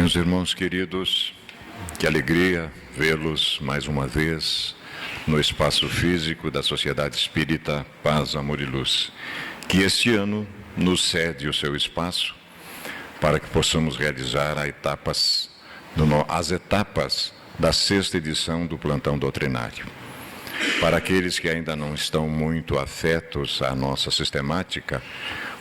Meus irmãos queridos, que alegria vê-los mais uma vez no espaço físico da Sociedade Espírita Paz, Amor e Luz, que este ano nos cede o seu espaço para que possamos realizar as etapas da 6ª edição do Plantão Doutrinário. Para aqueles que ainda não estão muito afetos à nossa sistemática,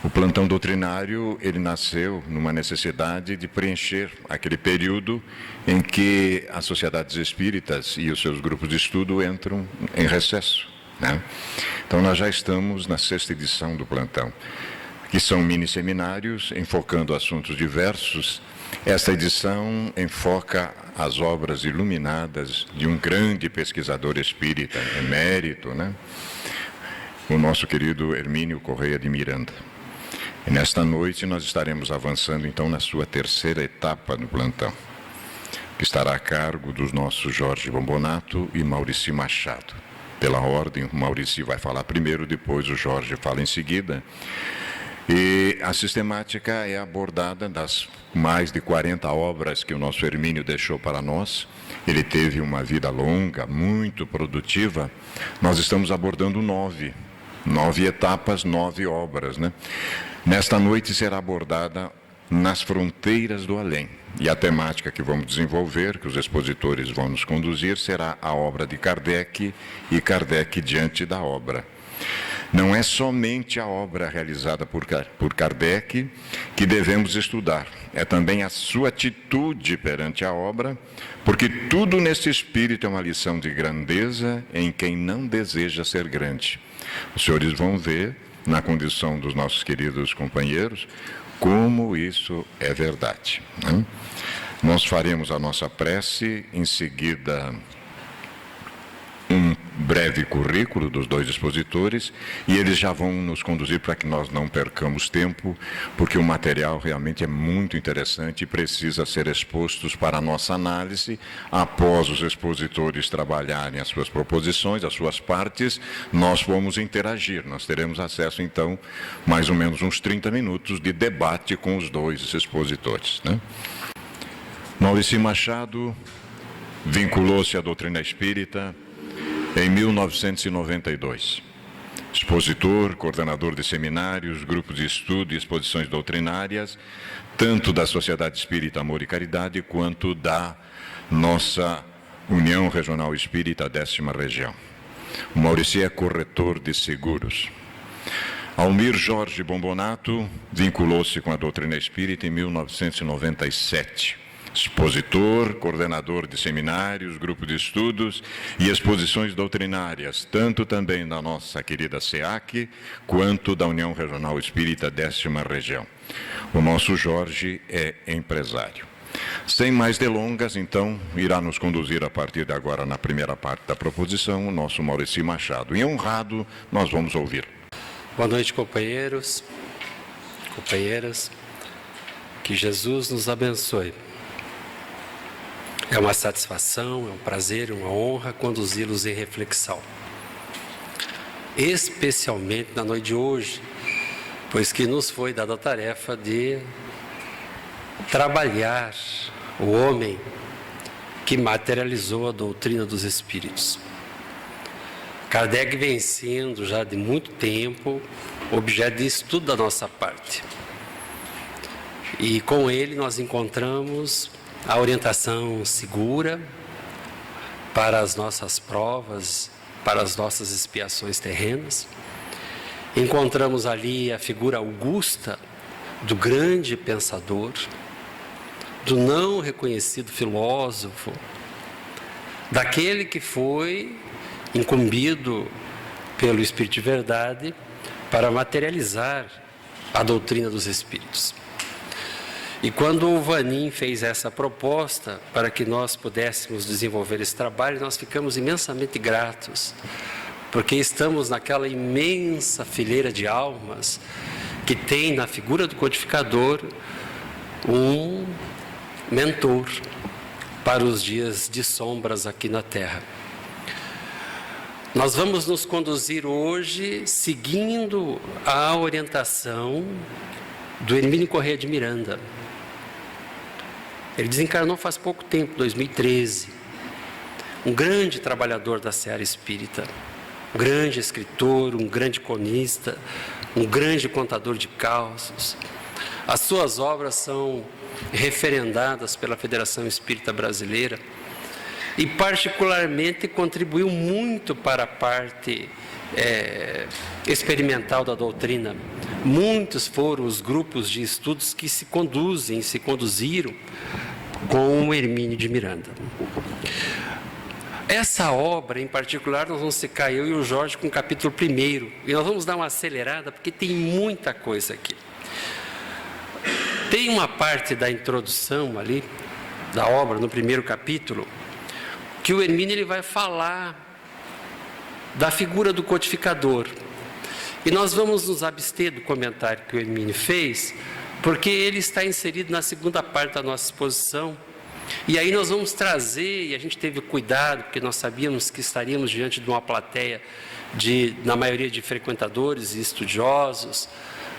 o plantão doutrinário, ele nasceu numa necessidade de preencher aquele período em que as sociedades espíritas e os seus grupos de estudo entram em recesso, né? Então, nós já estamos na 6ª edição do plantão, que são mini-seminários enfocando assuntos diversos. Esta edição enfoca as obras iluminadas de um grande pesquisador espírita, emérito, né? O nosso querido Hermínio Correia de Miranda. E nesta noite nós estaremos avançando então na sua 3ª etapa do plantão, que estará a cargo dos nossos Jorge Bombonato e Maurici Machado. Pela ordem, o Maurici vai falar primeiro, depois o Jorge fala em seguida. E a sistemática é abordada das mais de 40 obras que o nosso Hermínio deixou para nós. Ele teve uma vida longa, muito produtiva. Nós estamos abordando 9 etapas, 9 obras, né? Nesta noite será abordada Nas Fronteiras do Além. E a temática que vamos desenvolver, que os expositores vão nos conduzir, será a obra de Kardec e Kardec diante da obra. Não é somente a obra realizada por Kardec que devemos estudar, é também a sua atitude perante a obra, porque tudo nesse espírito é uma lição de grandeza em quem não deseja ser grande. Os senhores vão ver, na condição dos nossos queridos companheiros, como isso é verdade, né? Nós faremos a nossa prece, em seguida um breve currículo dos dois expositores, e eles já vão nos conduzir para que nós não percamos tempo, porque o material realmente é muito interessante e precisa ser exposto para a nossa análise. Após os expositores trabalharem as suas proposições, as suas partes, nós vamos interagir. Nós teremos acesso, então, mais ou menos uns 30 minutos de debate com os dois expositores, né? Maurici Machado vinculou-se à doutrina espírita em 1992. Expositor, coordenador de seminários, grupos de estudo e exposições doutrinárias, tanto da Sociedade Espírita Amor e Caridade, quanto da nossa União Regional Espírita, 10ª Região. O Maurici é corretor de seguros. Almir Jorge Bombonato vinculou-se com a doutrina espírita em 1997. Expositor, coordenador de seminários, grupo de estudos e exposições doutrinárias, tanto também da nossa querida SEAC, quanto da União Regional Espírita 10ª Região. O nosso Jorge é empresário. Sem mais delongas, então, irá nos conduzir a partir de agora na primeira parte da proposição, o nosso Maurici Machado. E honrado, nós vamos ouvir. Boa noite, companheiros, companheiras. Que Jesus nos abençoe. É uma satisfação, é um prazer, uma honra conduzi-los em reflexão. Especialmente na noite de hoje, pois que nos foi dada a tarefa de trabalhar o homem que materializou a doutrina dos Espíritos. Kardec vem sendo já de muito tempo objeto de estudo da nossa parte. E com ele nós encontramos a orientação segura para as nossas provas, para as nossas expiações terrenas. Encontramos ali a figura augusta do grande pensador, do não reconhecido filósofo, daquele que foi incumbido pelo Espírito de Verdade para materializar a doutrina dos Espíritos. E quando o Vanin fez essa proposta para que nós pudéssemos desenvolver esse trabalho, nós ficamos imensamente gratos, porque estamos naquela imensa fileira de almas que tem na figura do codificador um mentor para os dias de sombras aqui na Terra. Nós vamos nos conduzir hoje seguindo a orientação do Hermínio Correia de Miranda. Ele desencarnou faz pouco tempo, 2013. Um grande trabalhador da seara espírita, um grande escritor, um grande cronista, um grande contador de causos. As suas obras são referendadas pela Federação Espírita Brasileira e particularmente contribuiu muito para a parte experimental da doutrina. Muitos foram os grupos de estudos que se conduziram com o Hermínio de Miranda. Essa obra, em particular, nós vamos ficar eu e o Jorge com o capítulo 1, e nós vamos dar uma acelerada, porque tem muita coisa aqui. Tem uma parte da introdução ali, da obra, no 1º capítulo, que o Hermínio ele vai falar da figura do codificador. E nós vamos nos abster do comentário que o Hermínio fez, porque ele está inserido na segunda parte da nossa exposição. E aí nós vamos trazer, e a gente teve cuidado, porque nós sabíamos que estaríamos diante de uma plateia, na maioria de frequentadores e estudiosos,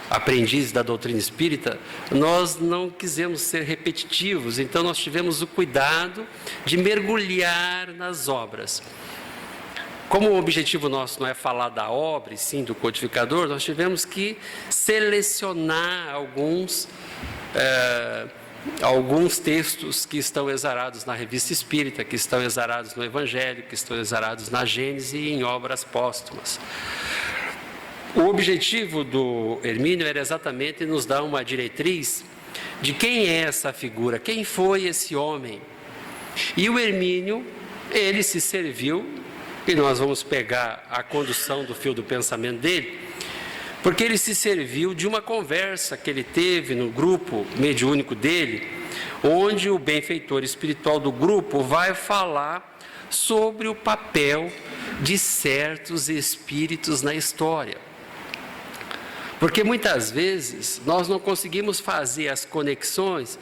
aprendizes da doutrina espírita, nós não quisemos ser repetitivos, então nós tivemos o cuidado de mergulhar nas obras. Como o objetivo nosso não é falar da obra, e sim do codificador, nós tivemos que selecionar alguns textos que estão exarados na Revista Espírita, que estão exarados no Evangelho, que estão exarados na Gênese e em obras póstumas. O objetivo do Hermínio era exatamente nos dar uma diretriz de quem é essa figura, quem foi esse homem. E o Hermínio, ele se serviu, e nós vamos pegar a condução do fio do pensamento dele, porque ele se serviu de uma conversa que ele teve no grupo mediúnico dele, onde o benfeitor espiritual do grupo vai falar sobre o papel de certos espíritos na história. Porque muitas vezes nós não conseguimos fazer as conexões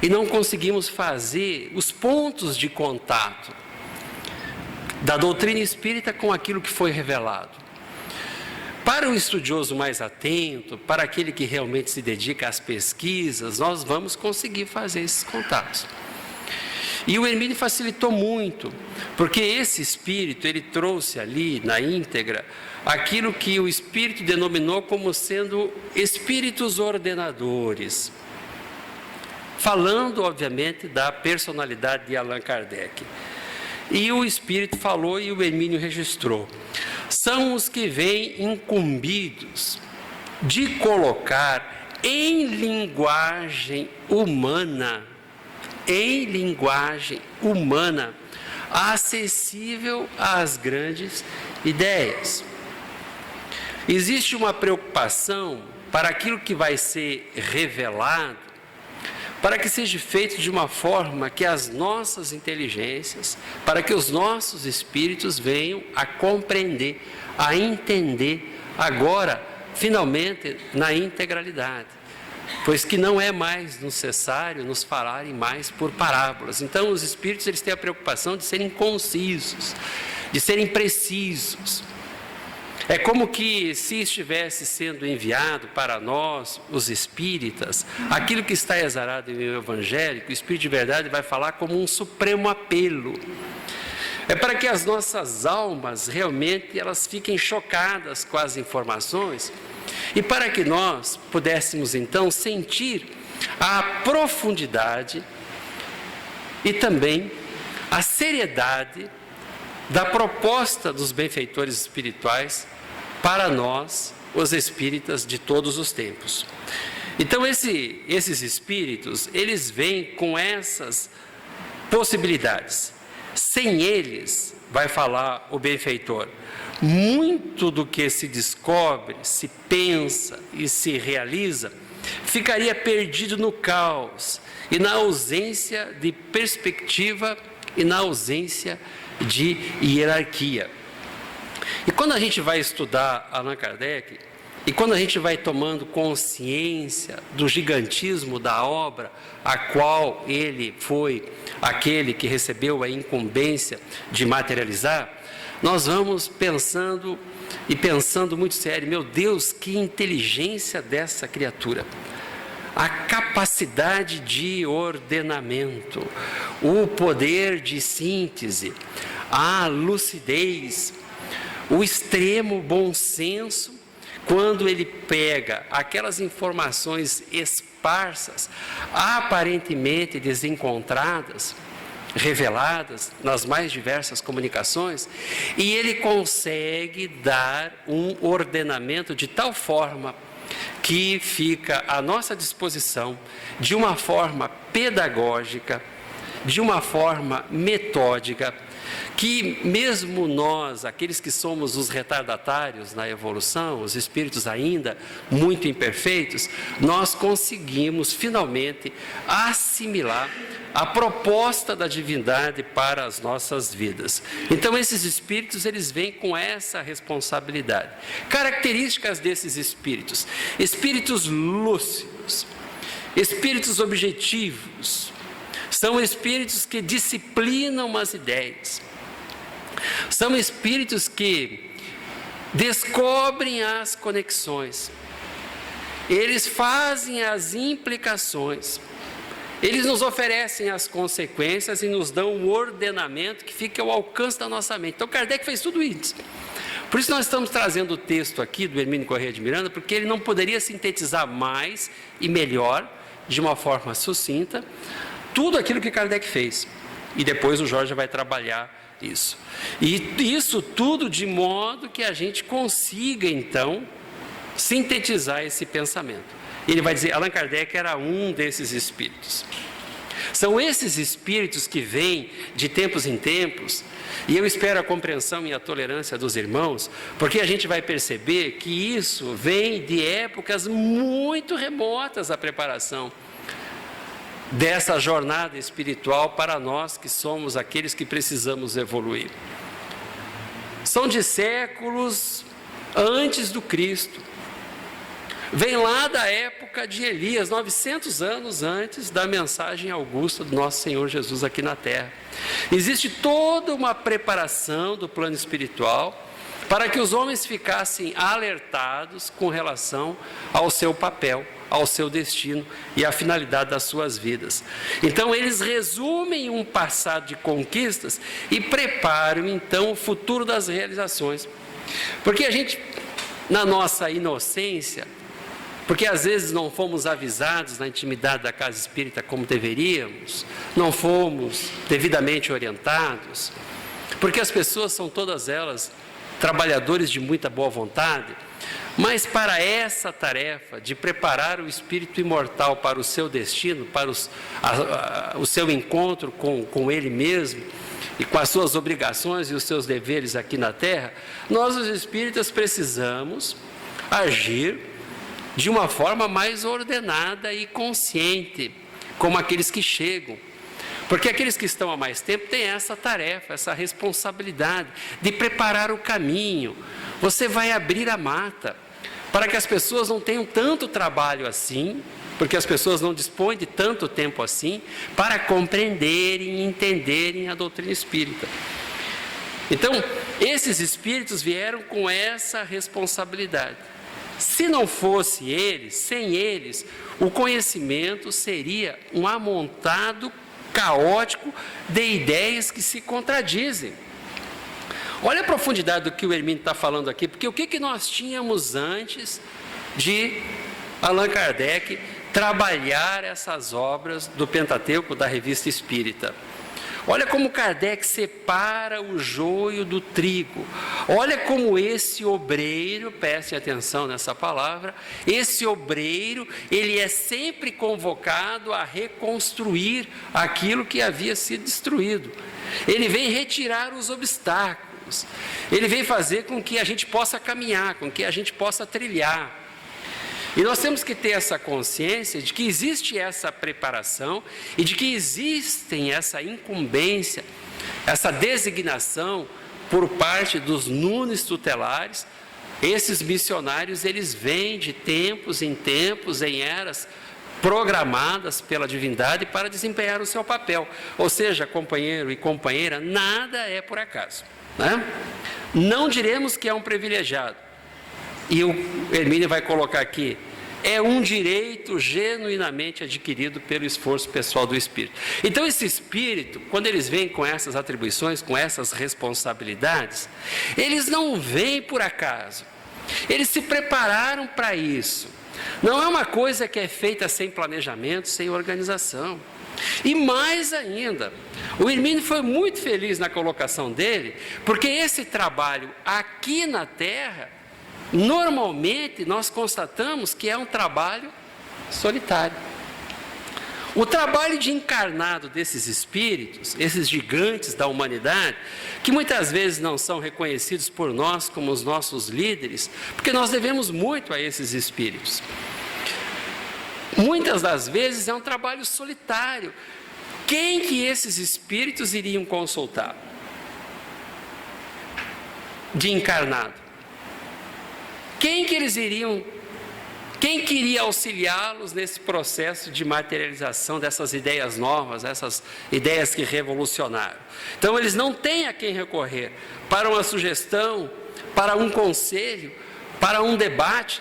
e não conseguimos fazer os pontos de contato da doutrina espírita com aquilo que foi revelado. Para o estudioso mais atento, para aquele que realmente se dedica às pesquisas, nós vamos conseguir fazer esses contatos. E o Hermínio facilitou muito, porque esse espírito, ele trouxe ali, na íntegra, aquilo que o espírito denominou como sendo espíritos ordenadores, falando, obviamente, da personalidade de Allan Kardec. E o espírito falou e o Hermínio registrou. São os que vêm incumbidos de colocar em linguagem humana, acessível às grandes ideias. Existe uma preocupação para aquilo que vai ser revelado, para que seja feito de uma forma que as nossas inteligências, para que os nossos espíritos venham a compreender, a entender, agora, finalmente, na integralidade. Pois que não é mais necessário nos falarem mais por parábolas. Então, os espíritos eles têm a preocupação de serem concisos, de serem precisos. É como que se estivesse sendo enviado para nós, os espíritas, aquilo que está exarado em o Evangelho, o Espírito de Verdade vai falar como um supremo apelo. É para que as nossas almas realmente elas fiquem chocadas com as informações e para que nós pudéssemos então sentir a profundidade e também a seriedade da proposta dos benfeitores espirituais para nós, os espíritas de todos os tempos. Então, esses espíritos, eles vêm com essas possibilidades. Sem eles, vai falar o benfeitor, muito do que se descobre, se pensa e se realiza, ficaria perdido no caos e na ausência de perspectiva e na ausência de hierarquia. E quando a gente vai estudar Allan Kardec, e quando a gente vai tomando consciência do gigantismo da obra, a qual ele foi aquele que recebeu a incumbência de materializar, nós vamos pensando muito sério, meu Deus, que inteligência dessa criatura. a capacidade de ordenamento, o poder de síntese, a lucidez, o extremo bom senso, quando ele pega aquelas informações esparsas, aparentemente desencontradas, reveladas nas mais diversas comunicações, e ele consegue dar um ordenamento de tal forma que fica à nossa disposição, de uma forma pedagógica, de uma forma metódica, que mesmo nós, aqueles que somos os retardatários na evolução, os espíritos ainda muito imperfeitos, nós conseguimos finalmente assimilar a proposta da divindade para as nossas vidas. Então esses espíritos, eles vêm com essa responsabilidade. Características desses espíritos: espíritos lúcidos, espíritos objetivos, são espíritos que disciplinam as ideias, são espíritos que descobrem as conexões, eles fazem as implicações, eles nos oferecem as consequências e nos dão um ordenamento que fica ao alcance da nossa mente. Então Kardec fez tudo isso. Por isso nós estamos trazendo o texto aqui do Hermínio Corrêa de Miranda, porque ele não poderia sintetizar mais e melhor, de uma forma sucinta, tudo aquilo que Kardec fez. E depois o Jorge vai trabalhar isso. E isso tudo de modo que a gente consiga, então, sintetizar esse pensamento. Ele vai dizer, Allan Kardec era um desses espíritos. São esses espíritos que vêm de tempos em tempos, e eu espero a compreensão e a tolerância dos irmãos, porque a gente vai perceber que isso vem de épocas muito remotas da preparação dessa jornada espiritual para nós que somos aqueles que precisamos evoluir. São de séculos antes do Cristo. Vem lá da época de Elias, 900 anos antes da mensagem augusta do nosso Senhor Jesus aqui na Terra. Existe toda uma preparação do plano espiritual para que os homens ficassem alertados com relação ao seu papel, ao seu destino e à finalidade das suas vidas. Então eles resumem um passado de conquistas e preparam então o futuro das realizações. Porque a gente, na nossa inocência, porque às vezes não fomos avisados na intimidade da casa espírita como deveríamos, não fomos devidamente orientados, porque as pessoas são todas elas trabalhadores de muita boa vontade, mas para essa tarefa de preparar o espírito imortal para o seu destino, para o seu encontro com ele mesmo e com as suas obrigações e os seus deveres aqui na Terra, nós os espíritas precisamos agir de uma forma mais ordenada e consciente, como aqueles que chegam. Porque aqueles que estão há mais tempo têm essa tarefa, essa responsabilidade de preparar o caminho. Você vai abrir a mata para que as pessoas não tenham tanto trabalho assim, porque as pessoas não dispõem de tanto tempo assim, para compreenderem e entenderem a doutrina espírita. Então, esses espíritos vieram com essa responsabilidade. Se não fosse eles, sem eles, o conhecimento seria um amontado caótico de ideias que se contradizem. Olha a profundidade do que o Hermínio está falando aqui, porque o que nós tínhamos antes de Allan Kardec trabalhar essas obras do Pentateuco, da Revista Espírita? Olha como Kardec separa o joio do trigo. Olha como esse obreiro, preste atenção nessa palavra, esse obreiro, ele é sempre convocado a reconstruir aquilo que havia sido destruído. Ele vem retirar os obstáculos. Ele vem fazer com que a gente possa caminhar, com que a gente possa trilhar. E nós temos que ter essa consciência de que existe essa preparação e de que existem essa incumbência, essa designação por parte dos nunes tutelares. Esses missionários, eles vêm de tempos em tempos, em eras programadas pela divindade para desempenhar o seu papel. Ou seja, companheiro e companheira, nada é por acaso, né? Não diremos que é um privilegiado. E o Hermínio vai colocar aqui, é um direito genuinamente adquirido pelo esforço pessoal do espírito. Então, esse espírito, quando eles vêm com essas atribuições, com essas responsabilidades, eles não vêm por acaso. Eles se prepararam para isso. Não é uma coisa que é feita sem planejamento, sem organização. E mais ainda, o Hermínio foi muito feliz na colocação dele, porque esse trabalho aqui na Terra, normalmente nós constatamos que é um trabalho solitário. O trabalho de encarnado desses espíritos, esses gigantes da humanidade, que muitas vezes não são reconhecidos por nós como os nossos líderes, porque nós devemos muito a esses espíritos. Muitas das vezes é um trabalho solitário. Quem que esses espíritos iriam consultar? De encarnado. Quem que eles iriam, quem queria auxiliá-los nesse processo de materialização dessas ideias novas, essas ideias que revolucionaram? Então eles não têm a quem recorrer para uma sugestão, para um conselho, para um debate.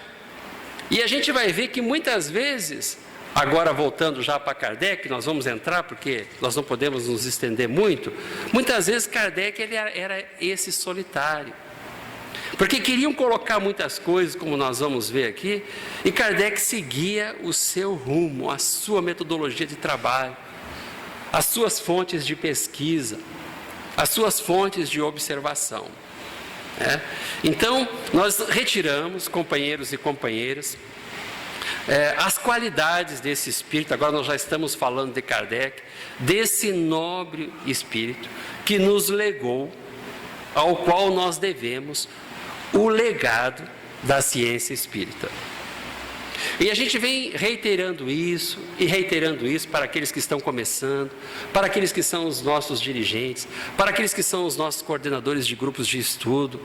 E a gente vai ver que muitas vezes, agora voltando já para Kardec, nós vamos entrar porque nós não podemos nos estender muito, muitas vezes Kardec ele era esse solitário. Porque queriam colocar muitas coisas, como nós vamos ver aqui, e Kardec seguia o seu rumo, a sua metodologia de trabalho, as suas fontes de pesquisa, as suas fontes de observação. Então, nós retiramos, companheiros e companheiras, as qualidades desse espírito. Agora nós já estamos falando de Kardec, desse nobre espírito que nos legou, ao qual nós devemos o legado da ciência espírita. E a gente vem reiterando isso para aqueles que estão começando, para aqueles que são os nossos dirigentes, para aqueles que são os nossos coordenadores de grupos de estudo,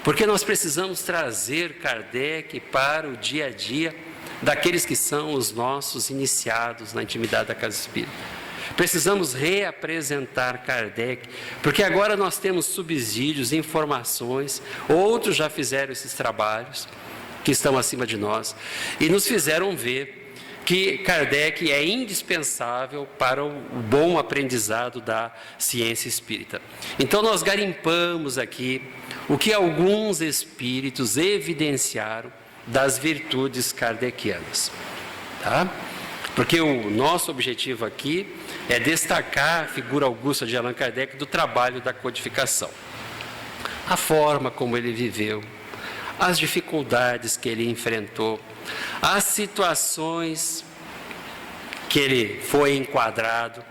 porque nós precisamos trazer Kardec para o dia a dia daqueles que são os nossos iniciados na intimidade da Casa Espírita. Precisamos reapresentar Kardec, porque agora nós temos subsídios, informações, outros já fizeram esses trabalhos, que estão acima de nós, e nos fizeram ver que Kardec é indispensável para o bom aprendizado da ciência espírita. Então nós garimpamos aqui o que alguns espíritos evidenciaram das virtudes kardecianas, tá? Porque o nosso objetivo aqui é destacar a figura augusta de Allan Kardec do trabalho da codificação. A forma como ele viveu, as dificuldades que ele enfrentou, as situações que ele foi enquadrado,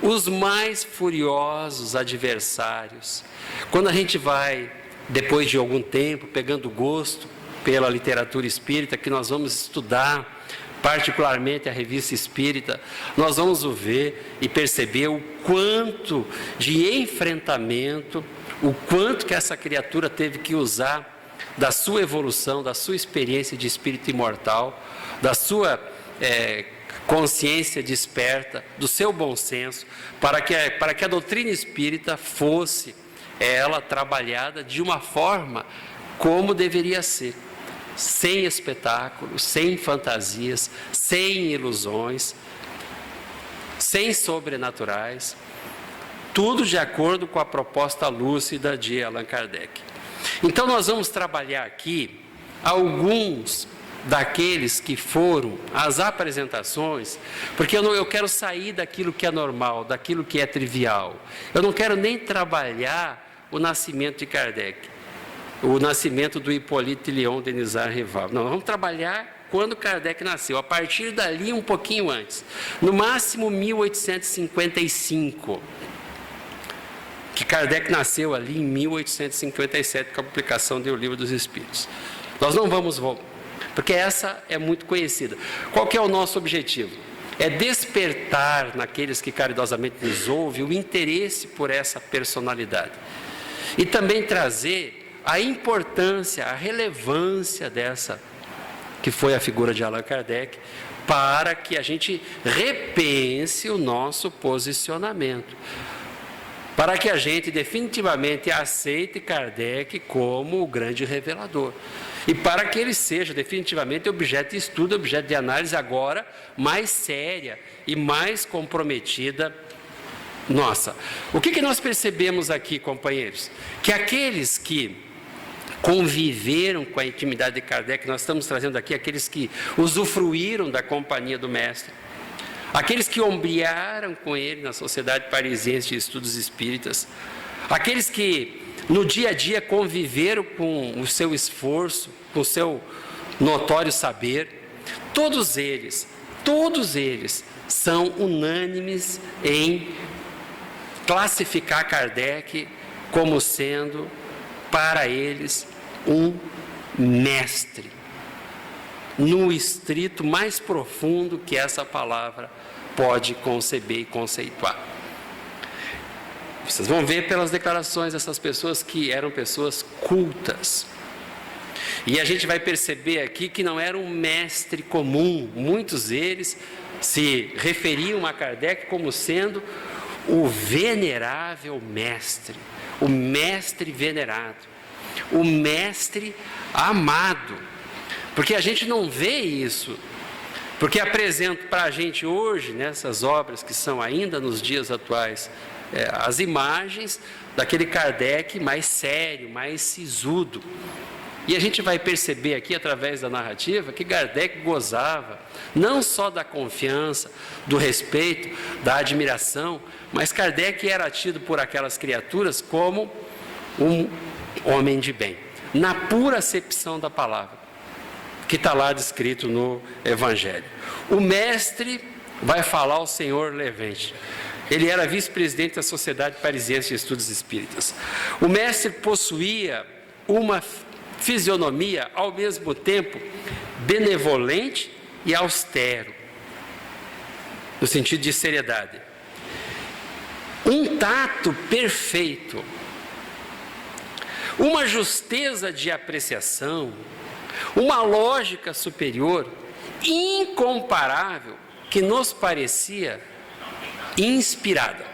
os mais furiosos adversários. Quando a gente vai, depois de algum tempo, pegando gosto pela literatura espírita, que nós vamos estudar, particularmente a Revista Espírita, nós vamos ver e perceber o quanto de enfrentamento, o quanto que essa criatura teve que usar da sua evolução, da sua experiência de espírito imortal, da sua consciência desperta, do seu bom senso, para que a doutrina espírita fosse ela trabalhada de uma forma como deveria ser, sem espetáculos, sem fantasias, sem ilusões, sem sobrenaturais, tudo de acordo com a proposta lúcida de Allan Kardec. Então nós vamos trabalhar aqui alguns daqueles que foram as apresentações, porque eu quero sair daquilo que é normal, daquilo que é trivial. Eu não quero nem trabalhar o nascimento de Kardec, o nascimento do Hippolyte Léon Denisard Rival. Não, vamos trabalhar quando Kardec nasceu, a partir dali um pouquinho antes, no máximo 1855, que Kardec nasceu ali em 1857, com a publicação do Livro dos Espíritos. Nós não vamos voltar, porque essa é muito conhecida. Qual que é o nosso objetivo? É despertar naqueles que caridosamente nos ouvem o interesse por essa personalidade. E também trazer a importância, a relevância dessa, que foi a figura de Allan Kardec, para que a gente repense o nosso posicionamento. para que a gente definitivamente aceite Kardec como o grande revelador. E para que ele seja definitivamente objeto de estudo, objeto de análise agora mais séria e mais comprometida nossa. O que nós percebemos aqui, companheiros? Que aqueles que conviveram com a intimidade de Kardec, nós estamos trazendo aqui aqueles que usufruíram da companhia do Mestre, aqueles que ombrearam com ele na Sociedade Parisiense de Estudos Espíritas, aqueles que no dia a dia conviveram com o seu esforço, com o seu notório saber, todos eles são unânimes em classificar Kardec como sendo, para eles, um mestre, no estrito mais profundo que essa palavra pode conceber e conceituar. Vocês vão ver pelas declarações dessas pessoas que eram pessoas cultas. E a gente vai perceber aqui que não era um mestre comum. Muitos deles se referiam a Kardec como sendo o venerável mestre, o mestre venerado, o mestre amado. Porque a gente não vê isso, porque apresento para a gente hoje, nessas obras que são ainda nos dias atuais, as imagens daquele Kardec mais sério, mais sisudo. E a gente vai perceber aqui, através da narrativa, que Kardec gozava não só da confiança, do respeito, da admiração, mas Kardec era tido por aquelas criaturas como um homem de bem, na pura acepção da palavra, que está lá descrito no Evangelho. O mestre vai falar ao senhor Levente. Ele era vice-presidente da Sociedade Parisiense de Estudos Espíritas. O mestre possuía uma fisionomia, ao mesmo tempo, benevolente e austero, no sentido de seriedade. Um tato perfeito, uma justeza de apreciação, uma lógica superior, incomparável, que nos parecia inspirada.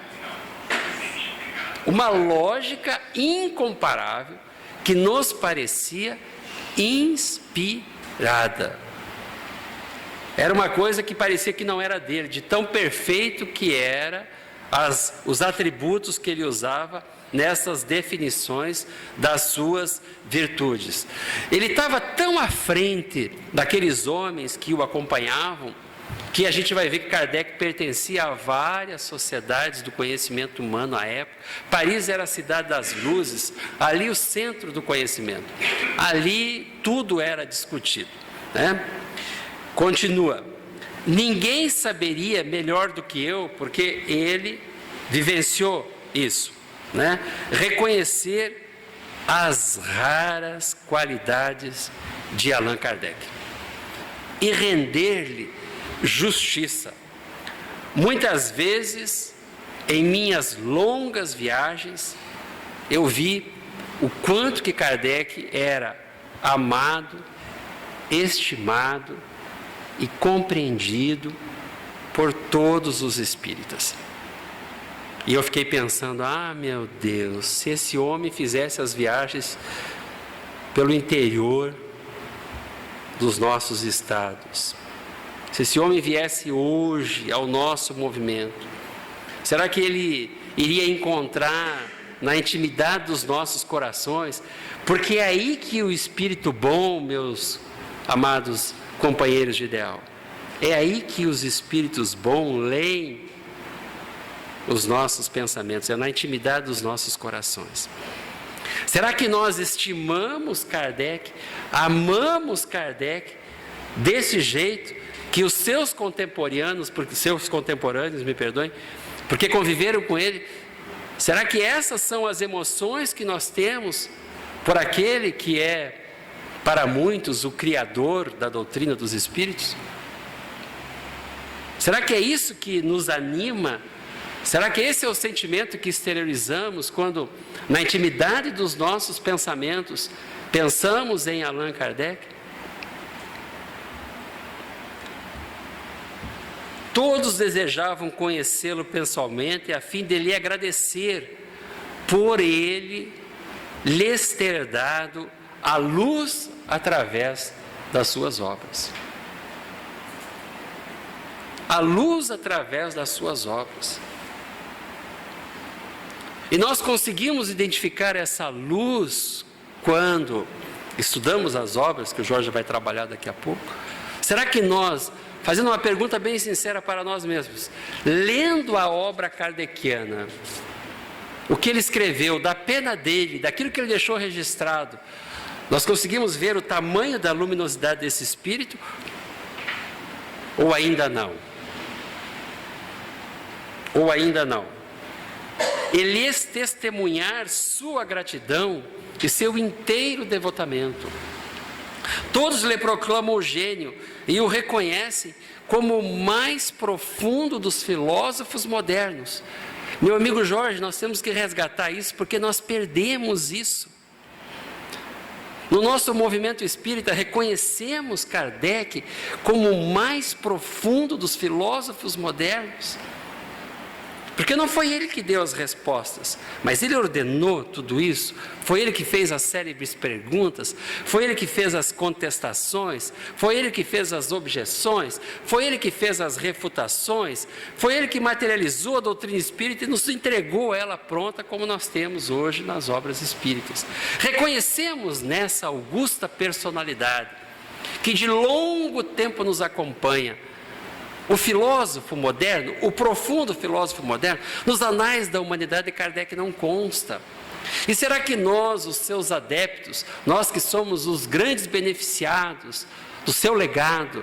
Uma lógica incomparável que nos parecia inspirada. Era uma coisa que parecia que não era dele, de tão perfeito que era os atributos que ele usava nessas definições das suas virtudes. Ele estava tão à frente daqueles homens que o acompanhavam, que a gente vai ver que Kardec pertencia a várias sociedades do conhecimento humano à época. Paris era a cidade das luzes, ali o centro do conhecimento. Ali tudo era discutido, né? Continua. Ninguém saberia melhor do que eu, porque ele vivenciou isso, né? Reconhecer as raras qualidades de Allan Kardec e render-lhe justiça. Muitas vezes, em minhas longas viagens, eu vi o quanto que Kardec era amado, estimado e compreendido por todos os espíritas. E eu fiquei pensando, meu Deus, se esse homem fizesse as viagens pelo interior dos nossos estados, se esse homem viesse hoje ao nosso movimento, será que ele iria encontrar na intimidade dos nossos corações? Porque é aí que o Espírito bom, meus amados companheiros de ideal, é aí que os Espíritos bons leem os nossos pensamentos, é na intimidade dos nossos corações. Será que nós estimamos Kardec, amamos Kardec desse jeito, que os seus contemporâneos, porque conviveram com ele? Será que essas são as emoções que nós temos por aquele que é, para muitos, o criador da doutrina dos Espíritos? Será que é isso que nos anima? Será que esse é o sentimento que exteriorizamos quando, na intimidade dos nossos pensamentos, pensamos em Allan Kardec? Todos desejavam conhecê-lo pessoalmente, a fim de lhe agradecer por ele lhes ter dado a luz através das suas obras. A luz através das suas obras. E nós conseguimos identificar essa luz quando estudamos as obras, que o Jorge vai trabalhar daqui a pouco. Será que nós, fazendo uma pergunta bem sincera para nós mesmos, lendo a obra kardeciana, o que ele escreveu, da pena dele, daquilo que ele deixou registrado, nós conseguimos ver o tamanho da luminosidade desse espírito? Ou ainda não? Ou ainda não? E lhes testemunhar sua gratidão e seu inteiro devotamento. Todos lhe proclamam o gênio e o reconhecem como o mais profundo dos filósofos modernos. Meu amigo Jorge, nós temos que resgatar isso, porque nós perdemos isso. No nosso movimento espírita, reconhecemos Kardec como o mais profundo dos filósofos modernos. Porque não foi ele que deu as respostas, mas ele ordenou tudo isso, foi ele que fez as célebres perguntas, foi ele que fez as contestações, foi ele que fez as objeções, foi ele que fez as refutações, foi ele que materializou a doutrina espírita e nos entregou ela pronta, como nós temos hoje nas obras espíritas. Reconhecemos nessa augusta personalidade, que de longo tempo nos acompanha, o filósofo moderno, o profundo filósofo moderno, nos anais da humanidade de Kardec não consta. E será que nós, os seus adeptos, nós que somos os grandes beneficiados do seu legado,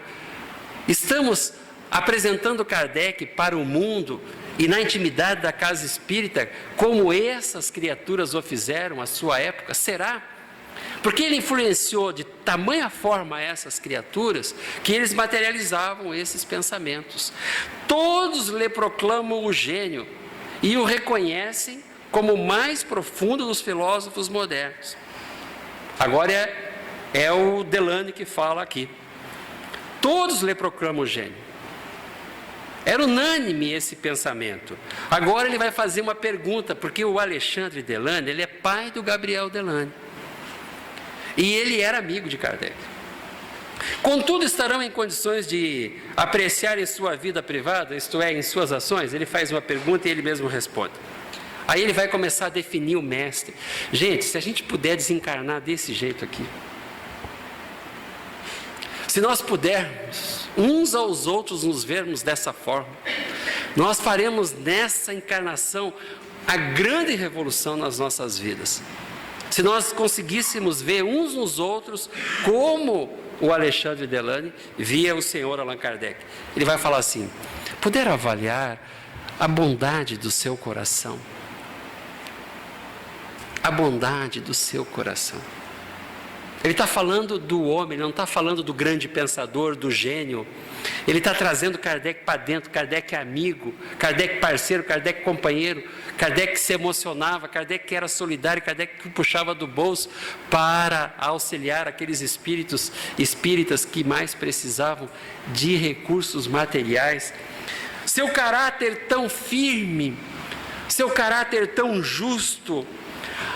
estamos apresentando Kardec para o mundo e na intimidade da casa espírita, como essas criaturas o fizeram à sua época? Será? Porque ele influenciou de tamanha forma essas criaturas, que eles materializavam esses pensamentos. Todos lhe proclamam o gênio e o reconhecem como o mais profundo dos filósofos modernos. Agora é o Delane que fala aqui. Todos lhe proclamam o gênio. Era unânime esse pensamento. Agora ele vai fazer uma pergunta, porque o Alexandre Delane, ele é pai do Gabriel Delane. E ele era amigo de Kardec. Contudo, estarão em condições de apreciar em sua vida privada, isto é, em suas ações? Ele faz uma pergunta e ele mesmo responde. Aí ele vai começar a definir o mestre. Gente, se a gente puder desencarnar desse jeito aqui, se nós pudermos uns aos outros nos vermos dessa forma, nós faremos nessa encarnação a grande revolução nas nossas vidas. Se nós conseguíssemos ver uns nos outros como o Alexandre Delane via o senhor Allan Kardec. Ele vai falar assim: puderam avaliar a bondade do seu coração. A bondade do seu coração. Ele está falando do homem, ele não está falando do grande pensador, do gênio. Ele está trazendo Kardec para dentro. Kardec amigo, Kardec parceiro, Kardec companheiro, Kardec que se emocionava, Kardec que era solidário, Kardec que puxava do bolso para auxiliar aqueles espíritas que mais precisavam de recursos materiais. Seu caráter tão firme, seu caráter tão justo,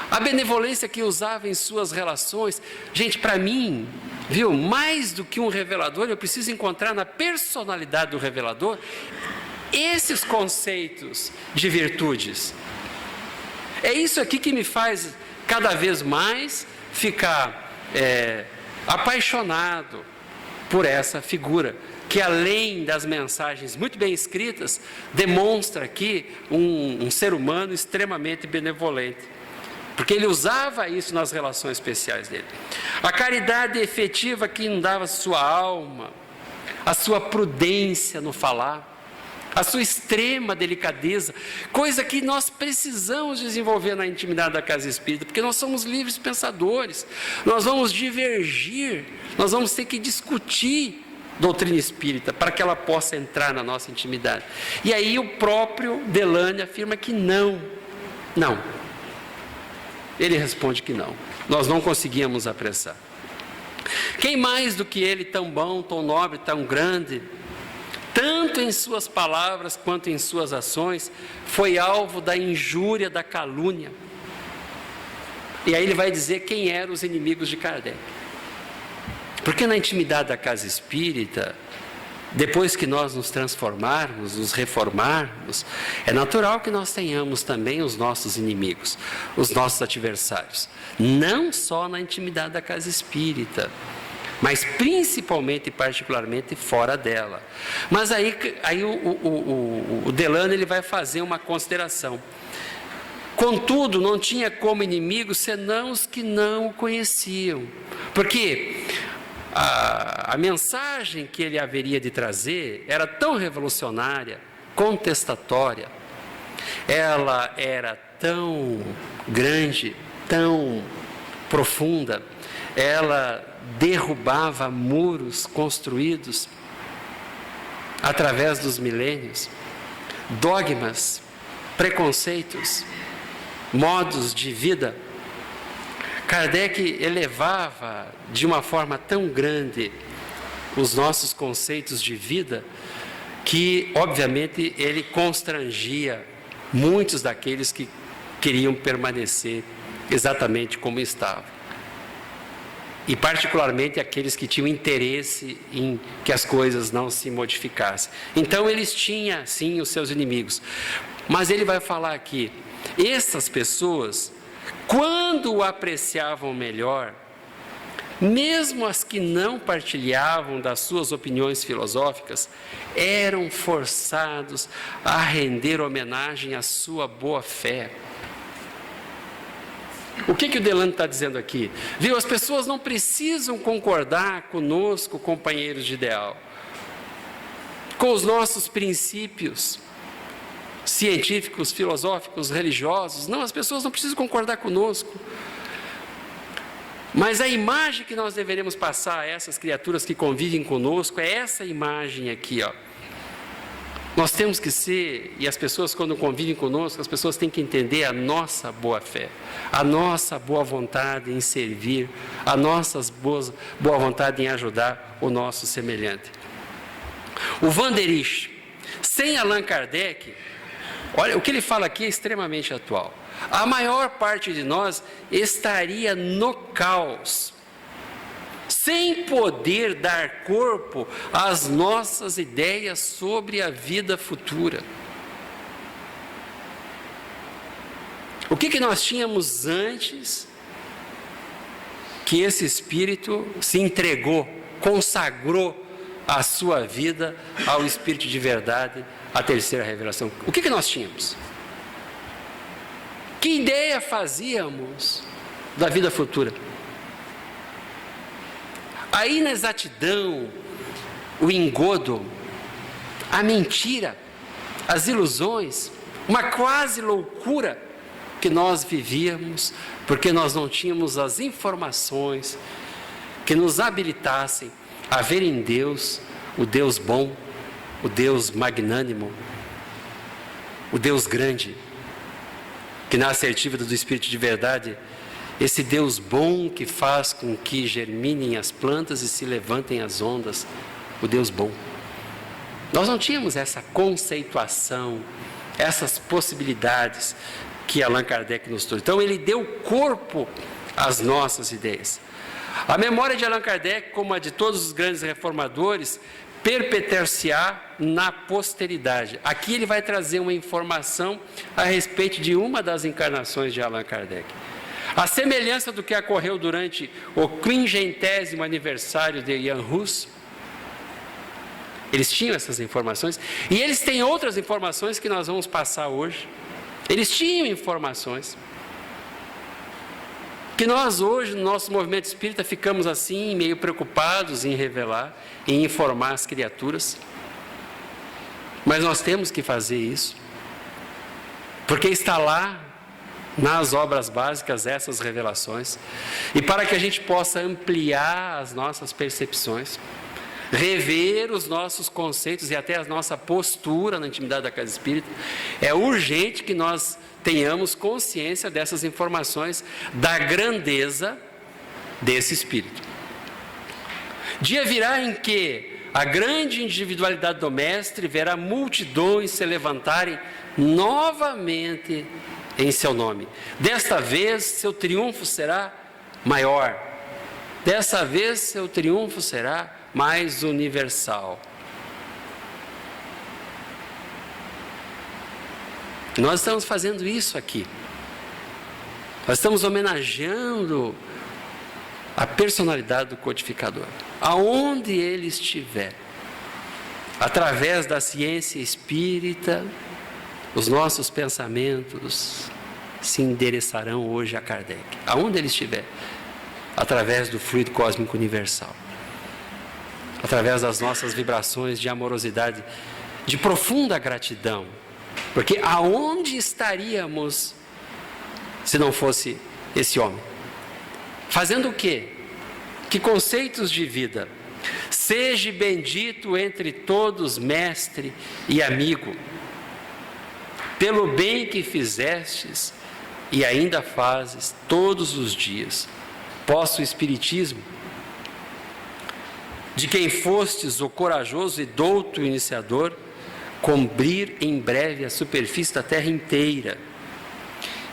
a benevolência que usava em suas relações. Gente, para mim, viu, mais do que um revelador, eu preciso encontrar na personalidade do revelador esses conceitos de virtudes. É isso aqui que me faz cada vez mais ficar apaixonado por essa figura, que além das mensagens muito bem escritas, demonstra aqui um ser humano extremamente benevolente. Porque ele usava isso nas relações especiais dele. A caridade efetiva que inundava sua alma, a sua prudência no falar, a sua extrema delicadeza, coisa que nós precisamos desenvolver na intimidade da casa espírita, porque nós somos livres pensadores, nós vamos divergir, nós vamos ter que discutir doutrina espírita para que ela possa entrar na nossa intimidade. E aí o próprio Delane afirma que não. Ele responde que não. Nós não conseguíamos apressar. Quem mais do que ele, tão bom, tão nobre, tão grande, tanto em suas palavras quanto em suas ações, foi alvo da injúria, da calúnia. E aí ele vai dizer quem eram os inimigos de Kardec. Porque na intimidade da casa espírita, depois que nós nos transformarmos, nos reformarmos, é natural que nós tenhamos também os nossos inimigos, os nossos adversários. Não só na intimidade da casa espírita, mas principalmente e particularmente fora dela. Mas aí o Delano ele vai fazer uma consideração. Contudo, não tinha como inimigos senão os que não o conheciam. Porque a mensagem que ele haveria de trazer era tão revolucionária, contestatória, ela era tão grande, tão profunda, ela derrubava muros construídos através dos milênios, dogmas, preconceitos, modos de vida. Kardec elevava de uma forma tão grande os nossos conceitos de vida que, obviamente, ele constrangia muitos daqueles que queriam permanecer exatamente como estavam. E particularmente aqueles que tinham interesse em que as coisas não se modificassem. Então eles tinham sim os seus inimigos. Mas ele vai falar aqui, essas pessoas, quando o apreciavam melhor, mesmo as que não partilhavam das suas opiniões filosóficas, eram forçados a render homenagem à sua boa fé. O que o Delano está dizendo aqui? Viu, as pessoas não precisam concordar conosco, companheiros de ideal, com os nossos princípios científicos, filosóficos, religiosos. Não, as pessoas não precisam concordar conosco. Mas a imagem que nós deveremos passar a essas criaturas que convivem conosco é essa imagem aqui, ó. Nós temos que ser, e as pessoas quando convivem conosco, as pessoas têm que entender a nossa boa fé, a nossa boa vontade em servir, a nossa boa vontade em ajudar o nosso semelhante. O Vanderich, sem Allan Kardec, olha, o que ele fala aqui é extremamente atual. A maior parte de nós estaria no caos, sem poder dar corpo às nossas ideias sobre a vida futura. O que nós tínhamos antes que esse Espírito se entregou, consagrou a sua vida ao Espírito de verdade, a terceira revelação? O que nós tínhamos? Que ideia fazíamos da vida futura? A inexatidão, o engodo, a mentira, as ilusões, uma quase loucura que nós vivíamos, porque nós não tínhamos as informações que nos habilitassem a ver em Deus, o Deus bom, o Deus magnânimo, o Deus grande, que na assertiva do Espírito de verdade, esse Deus bom que faz com que germinem as plantas e se levantem as ondas, o Deus bom. Nós não tínhamos essa conceituação, essas possibilidades que Allan Kardec nos trouxe. Então ele deu corpo às nossas ideias. A memória de Allan Kardec, como a de todos os grandes reformadores, perpetuar-se-á na posteridade. Aqui ele vai trazer uma informação a respeito de uma das encarnações de Allan Kardec. A semelhança do que ocorreu durante o 50º aniversário de Jan Hus, eles tinham essas informações, e eles têm outras informações que nós vamos passar hoje. Eles tinham informações que nós hoje, no nosso movimento espírita, ficamos assim, meio preocupados em revelar, em informar as criaturas. Mas nós temos que fazer isso, porque está lá, nas obras básicas, essas revelações, e para que a gente possa ampliar as nossas percepções, rever os nossos conceitos e até a nossa postura na intimidade da casa espírita, é urgente que nós tenhamos consciência dessas informações, da grandeza desse Espírito. Dia virá em que a grande individualidade do Mestre, verá multidões se levantarem novamente em seu nome. Desta vez, seu triunfo será maior. Dessa vez, seu triunfo será mais universal. Nós estamos fazendo isso aqui. Nós estamos homenageando a personalidade do codificador. Aonde ele estiver, através da ciência espírita, os nossos pensamentos se endereçarão hoje a Kardec. Aonde ele estiver, através do fluido cósmico universal, através das nossas vibrações de amorosidade, de profunda gratidão. Porque aonde estaríamos se não fosse esse homem? Fazendo o quê? Que conceitos de vida? Seja bendito entre todos, mestre e amigo, pelo bem que fizestes e ainda fazes todos os dias. Posso o Espiritismo, de quem fostes o corajoso e douto iniciador, cobrir em breve a superfície da terra inteira,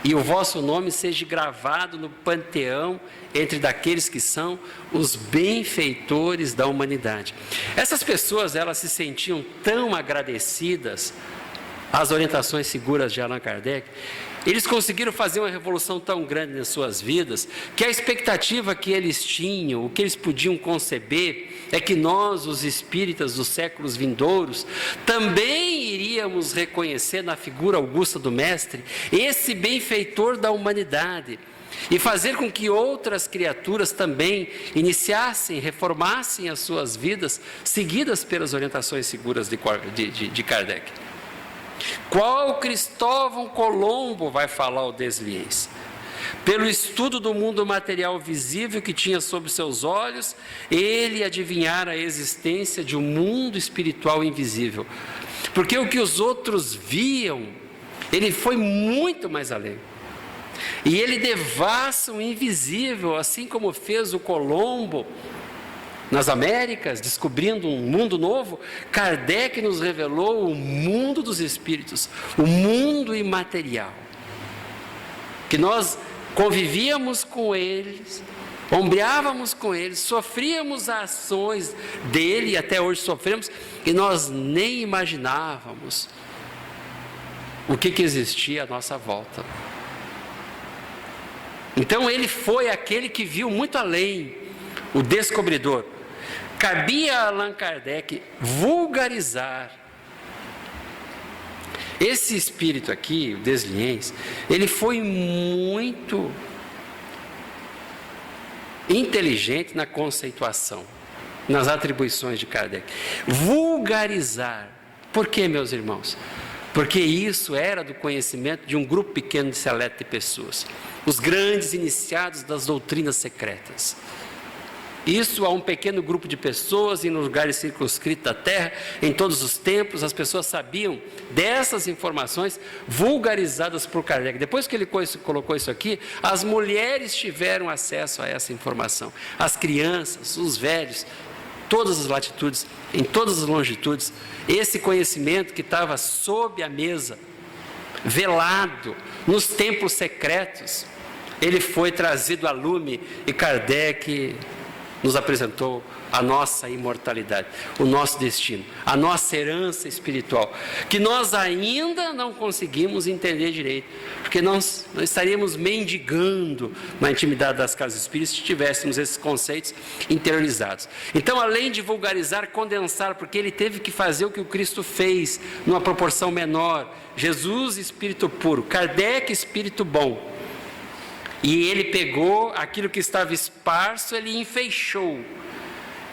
e o vosso nome seja gravado no panteão entre daqueles que são os benfeitores da humanidade. Essas pessoas, elas se sentiam tão agradecidas às orientações seguras de Allan Kardec. Eles conseguiram fazer uma revolução tão grande nas suas vidas, que a expectativa que eles tinham, o que eles podiam conceber, é que nós, os espíritas dos séculos vindouros, também iríamos reconhecer na figura augusta do Mestre esse benfeitor da humanidade, e fazer com que outras criaturas também iniciassem, reformassem as suas vidas, seguidas pelas orientações seguras de Kardec. Qual Cristóvão Colombo vai falar ao Desliens? Pelo estudo do mundo material visível que tinha sob seus olhos, ele adivinhara a existência de um mundo espiritual invisível. Porque o que os outros viam, ele foi muito mais além. E ele devassa o invisível, assim como fez o Colombo nas Américas, descobrindo um mundo novo. Kardec nos revelou o mundo dos espíritos, o mundo imaterial, que nós convivíamos com eles, ombreávamos com eles, sofríamos as ações dele, e até hoje sofremos, e nós nem imaginávamos o que existia à nossa volta. Então ele foi aquele que viu muito além, o descobridor. Cabia a Allan Kardec vulgarizar. Esse espírito aqui, o Desliens, ele foi muito inteligente na conceituação, nas atribuições de Kardec. Vulgarizar. Por quê, meus irmãos? Porque isso era do conhecimento de um grupo pequeno de seleto de pessoas, os grandes iniciados das doutrinas secretas. Isso a um pequeno grupo de pessoas em lugares circunscritos da terra, em todos os tempos, as pessoas sabiam dessas informações vulgarizadas por Kardec. Depois que ele colocou isso aqui, as mulheres tiveram acesso a essa informação, as crianças, os velhos, todas as latitudes, em todas as longitudes. Esse conhecimento que estava sob a mesa, velado, nos templos secretos, ele foi trazido a lume, e Kardec nos apresentou a nossa imortalidade, o nosso destino, a nossa herança espiritual, que nós ainda não conseguimos entender direito, porque nós estaríamos mendigando na intimidade das casas espíritas se tivéssemos esses conceitos interiorizados. Então, além de vulgarizar, condensar, porque ele teve que fazer o que o Cristo fez, numa proporção menor. Jesus, espírito puro; Kardec, espírito bom. E ele pegou aquilo que estava esparso, ele enfeixou.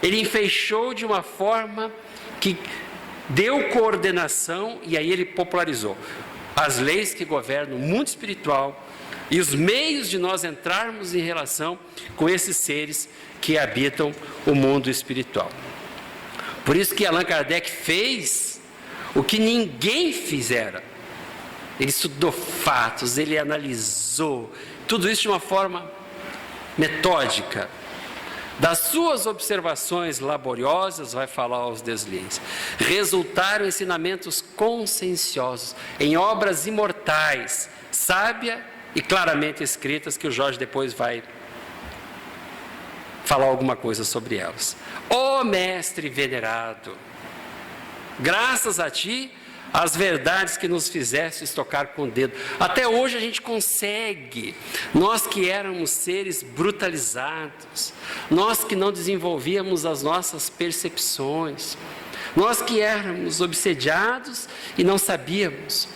Ele enfeixou de uma forma que deu coordenação, e aí ele popularizou as leis que governam o mundo espiritual e os meios de nós entrarmos em relação com esses seres que habitam o mundo espiritual. Por isso que Allan Kardec fez o que ninguém fizera. Ele estudou fatos, ele analisou tudo isso de uma forma metódica, Das suas observações laboriosas, vai falar aos desleixos, resultaram ensinamentos conscienciosos, em obras imortais, sábia e claramente escritas, que o Jorge depois vai falar alguma coisa sobre elas. Ó mestre venerado, graças a ti, as verdades que nos fizestes tocar com o dedo. Até hoje a gente consegue, nós que éramos seres brutalizados, nós que não desenvolvíamos as nossas percepções, nós que éramos obsediados e não sabíamos,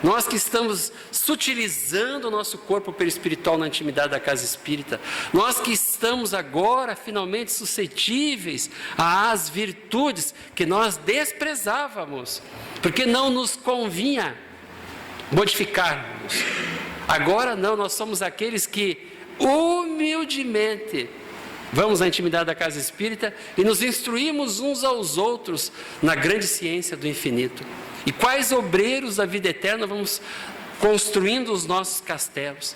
nós que estamos sutilizando o nosso corpo perispiritual na intimidade da casa espírita, nós que estamos agora finalmente suscetíveis às virtudes que nós desprezávamos, porque não nos convinha modificarmos. Agora não, nós somos aqueles que humildemente vamos à intimidade da casa espírita e nos instruímos uns aos outros na grande ciência do infinito. E quais obreiros da vida eterna vamos construindo os nossos castelos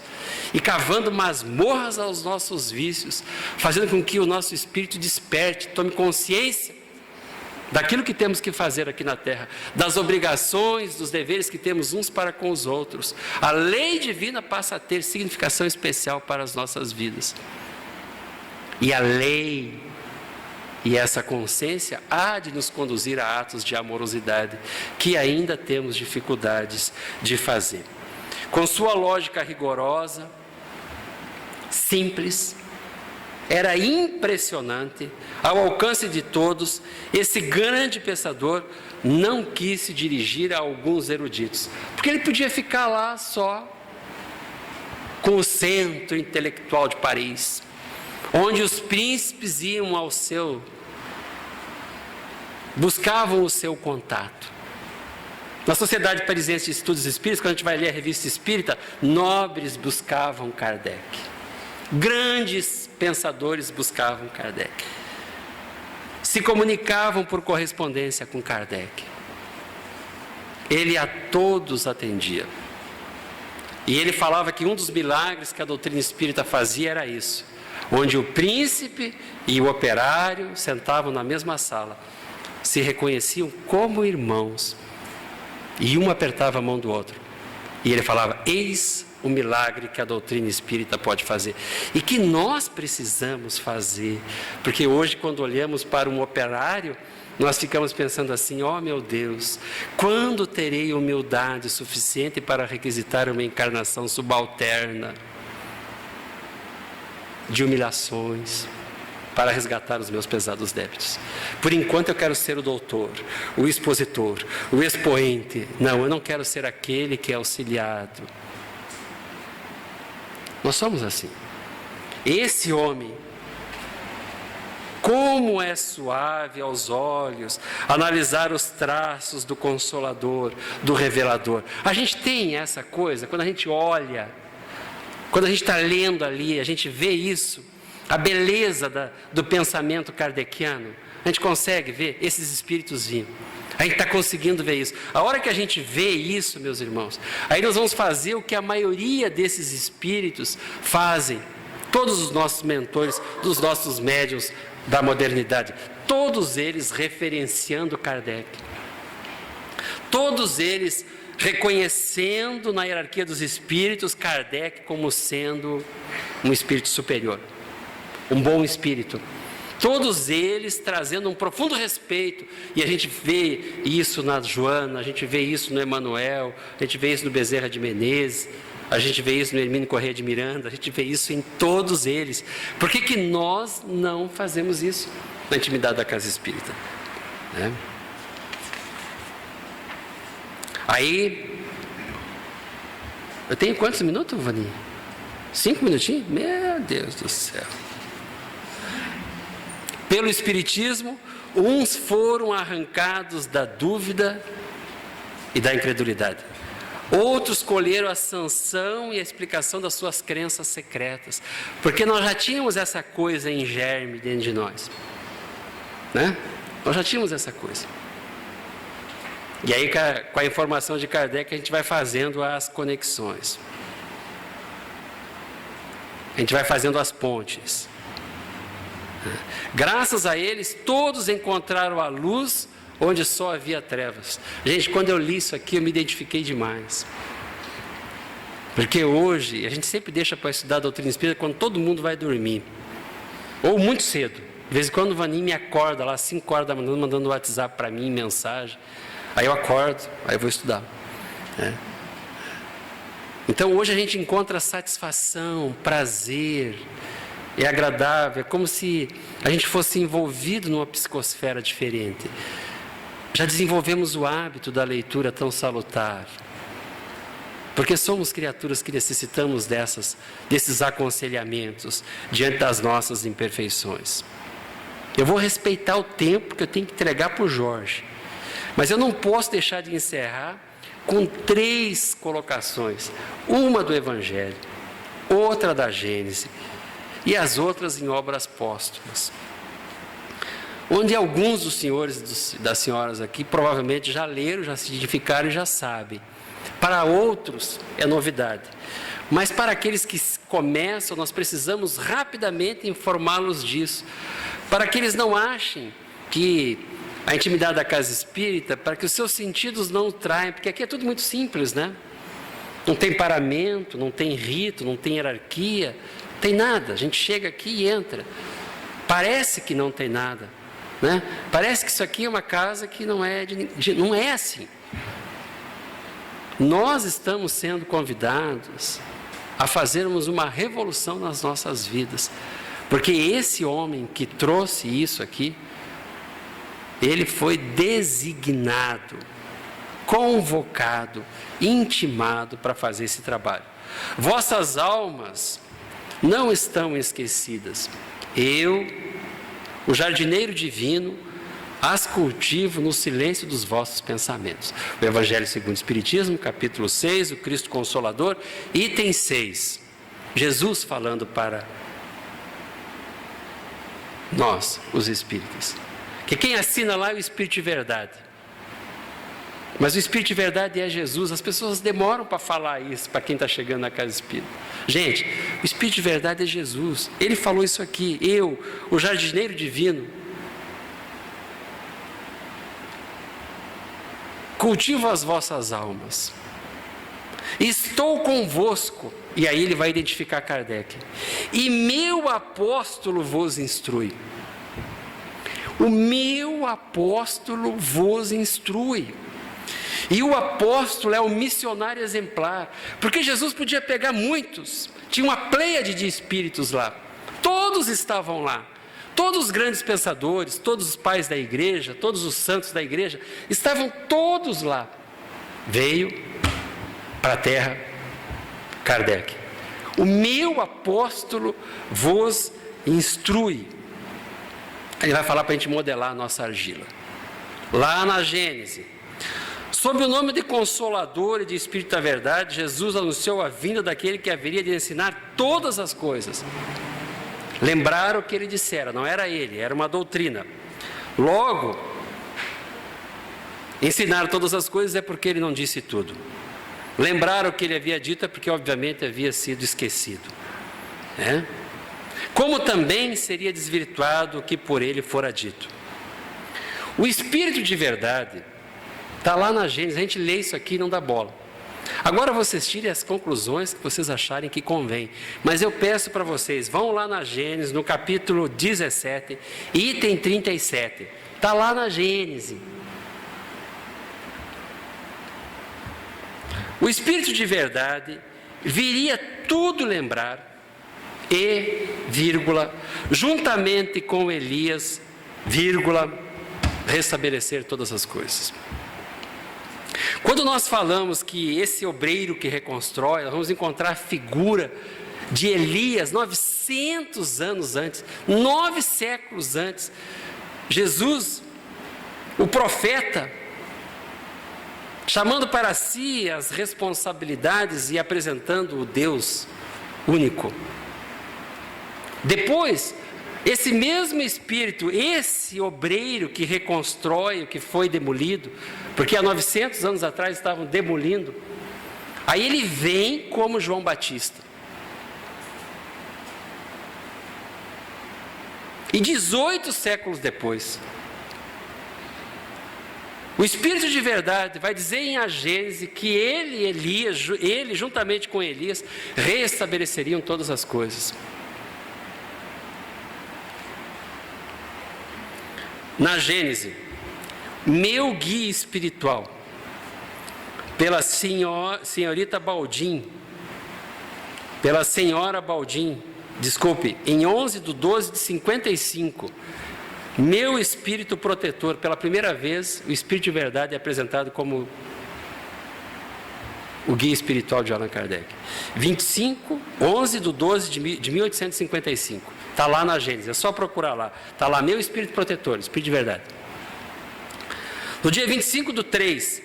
e cavando masmorras aos nossos vícios, fazendo com que o nosso espírito desperte, tome consciência daquilo que temos que fazer aqui na terra, das obrigações, dos deveres que temos uns para com os outros. A lei divina passa a ter significação especial para as nossas vidas. E a lei e essa consciência há de nos conduzir a atos de amorosidade que ainda temos dificuldades de fazer. Com sua lógica rigorosa, simples, era impressionante, ao alcance de todos, esse grande pensador não quis se dirigir a alguns eruditos, porque ele podia ficar lá só com o centro intelectual de Paris, onde os príncipes iam ao buscavam o seu contato. Na Sociedade Parisiense de Estudos Espíritas, quando a gente vai ler a Revista Espírita, nobres buscavam Kardec, grandes pensadores buscavam Kardec, se comunicavam por correspondência com Kardec. Ele a todos atendia. E ele falava que um dos milagres que a doutrina espírita fazia era isso, onde o príncipe e o operário sentavam na mesma sala, se reconheciam como irmãos, e um apertava a mão do outro, e ele falava: eis o milagre que a doutrina espírita pode fazer, e que nós precisamos fazer, porque hoje, quando olhamos para um operário, nós ficamos pensando assim: ó meu Deus, quando terei humildade suficiente para requisitar uma encarnação subalterna de humilhações, para resgatar os meus pesados débitos? Por enquanto eu quero ser o doutor, o expositor, o expoente. Não, eu não quero ser aquele que é auxiliado. Nós somos assim. Esse homem, como é suave aos olhos analisar os traços do Consolador, do Revelador. A gente tem essa coisa, quando a gente olha, quando a gente está lendo ali, a gente vê isso, a beleza do pensamento kardeciano, a gente consegue ver esses espíritos vindo. A gente está conseguindo ver isso. A hora que a gente vê isso, meus irmãos, aí nós vamos fazer o que a maioria desses espíritos fazem. Todos os nossos mentores, dos nossos médiuns da modernidade, todos eles referenciando Kardec. Todos eles reconhecendo na hierarquia dos espíritos Kardec como sendo um espírito superior, um bom espírito. Todos eles trazendo um profundo respeito, e a gente vê isso na Joana, a gente vê isso no Emanuel, a gente vê isso no Bezerra de Menezes, a gente vê isso no Hermínio Corrêa de Miranda, a gente vê isso em todos eles. Por que nós não fazemos isso na intimidade da casa espírita? Né? Aí, eu tenho quantos minutos, Vani? 5 minutinhos? Meu Deus do céu. Pelo Espiritismo, uns foram arrancados da dúvida e da incredulidade. Outros colheram a sanção e a explicação das suas crenças secretas. Porque nós já tínhamos essa coisa em germe dentro de nós. Né? Nós já tínhamos essa coisa. E aí, com a informação de Kardec, a gente vai fazendo as conexões. A gente vai fazendo as pontes. Graças a eles, todos encontraram a luz onde só havia trevas. Gente, quando eu li isso aqui, eu me identifiquei demais. Porque hoje, a gente sempre deixa para estudar a doutrina espírita quando todo mundo vai dormir. Ou muito cedo. De vez em quando o Vaninho me acorda lá, 5 horas da manhã, mandando WhatsApp para mim, mensagem. Aí eu acordo, aí eu vou estudar. Então hoje a gente encontra satisfação, prazer, é agradável, é como se a gente fosse envolvido numa psicosfera diferente. Já desenvolvemos o hábito da leitura tão salutar, porque somos criaturas que necessitamos desses aconselhamentos diante das nossas imperfeições. Eu vou respeitar o tempo que eu tenho que entregar para o Jorge, mas eu não posso deixar de encerrar com 3 colocações, uma do Evangelho, outra da Gênese e as outras em obras póstumas, onde alguns dos senhores e das senhoras aqui provavelmente já leram, já se edificaram e já sabem. Para outros é novidade, mas para aqueles que começam, nós precisamos rapidamente informá-los disso, para que eles não achem que a intimidade da casa espírita, para que os seus sentidos não o traem, porque aqui é tudo muito simples, né? Não tem paramento, não tem rito, não tem hierarquia, não tem nada. A gente chega aqui e entra. Parece que não tem nada, né? Parece que isso aqui é uma casa que não é assim. Nós estamos sendo convidados a fazermos uma revolução nas nossas vidas, porque esse homem que trouxe isso aqui, ele foi designado, convocado, intimado para fazer esse trabalho. Vossas almas não estão esquecidas. Eu, o jardineiro divino, as cultivo no silêncio dos vossos pensamentos. O Evangelho segundo o Espiritismo, capítulo 6, o Cristo Consolador, item 6. Jesus falando para nós, os espíritas. Que quem assina lá é o Espírito de Verdade. Mas o Espírito de Verdade é Jesus. As pessoas demoram para falar isso para quem está chegando na casa espírita. Gente, o Espírito de Verdade é Jesus. Ele falou isso aqui. Eu, o jardineiro divino, cultivo as vossas almas. Estou convosco. E aí ele vai identificar Kardec. E meu apóstolo vos instrui. O meu apóstolo vos instrui. E o apóstolo é o missionário exemplar. Porque Jesus podia pegar muitos. Tinha uma pleiade de espíritos lá. Todos estavam lá. Todos os grandes pensadores, todos os pais da igreja, todos os santos da igreja, estavam todos lá. Veio para a terra Kardec. O meu apóstolo vos instrui. Ele vai falar para a gente modelar a nossa argila. Lá na Gênese, sob o nome de Consolador e de Espírito da Verdade, Jesus anunciou a vinda daquele que haveria de ensinar todas as coisas. Lembraram o que ele dissera, não era ele, era uma doutrina. Logo, ensinar todas as coisas é porque ele não disse tudo. Lembraram o que ele havia dito é porque obviamente havia sido esquecido. Como também seria desvirtuado o que por ele fora dito. O Espírito de Verdade está lá na Gênesis, a gente lê isso aqui e não dá bola. Agora vocês tirem as conclusões que vocês acharem que convém. Mas eu peço para vocês, vão lá na Gênesis, no capítulo 17, item 37. Está lá na Gênesis. O Espírito de Verdade viria tudo lembrar e, vírgula, juntamente com Elias, vírgula, restabelecer todas as coisas. Quando nós falamos que esse obreiro que reconstrói, nós vamos encontrar a figura de Elias 900 anos antes, 9 séculos antes. Jesus, o profeta, chamando para si as responsabilidades e apresentando o Deus único. Depois, esse mesmo Espírito, esse obreiro que reconstrói o que foi demolido, porque há 900 anos atrás estavam demolindo, aí ele vem como João Batista. E 18 séculos depois, o Espírito de verdade vai dizer em A Gênese que ele juntamente com Elias, reestabeleceriam todas as coisas. Na Gênese, meu guia espiritual, pela senhorita Baldin, pela senhora Baldin, desculpe, em 11/12/55, meu espírito protetor, pela primeira vez, o Espírito de verdade é apresentado como o guia espiritual de Allan Kardec. 11/12/1855. Está lá na Gênesis, é só procurar lá. Está lá, meu espírito protetor, Espírito de verdade. No dia 25/3,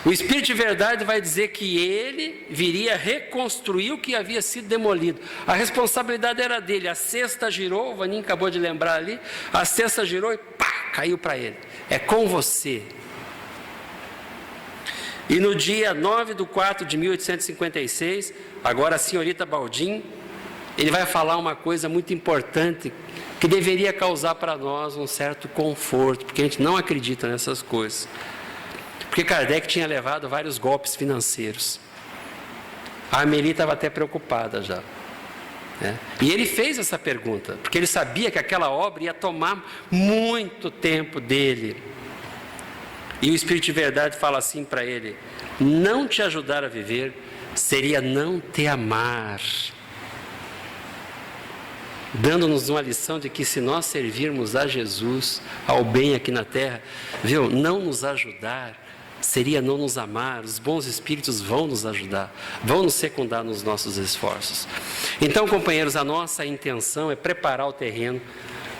o Espírito de verdade vai dizer que ele viria reconstruir o que havia sido demolido. A responsabilidade era dele. A cesta girou, o Vaninho acabou de lembrar ali, a cesta girou e pá, caiu para ele. É com você. E no dia 9/4/1856, agora a senhorita Baldin, ele vai falar uma coisa muito importante que deveria causar para nós um certo conforto, porque a gente não acredita nessas coisas. Porque Kardec tinha levado vários golpes financeiros. A Amélie estava até preocupada já. Né? E ele fez essa pergunta, porque ele sabia que aquela obra ia tomar muito tempo dele. E o Espírito de verdade fala assim para ele: não te ajudar a viver seria não te amar. Dando-nos uma lição de que se nós servirmos a Jesus, ao bem aqui na terra, viu, não nos ajudar seria não nos amar. Os bons espíritos vão nos ajudar, vão nos secundar nos nossos esforços. Então, companheiros, a nossa intenção é preparar o terreno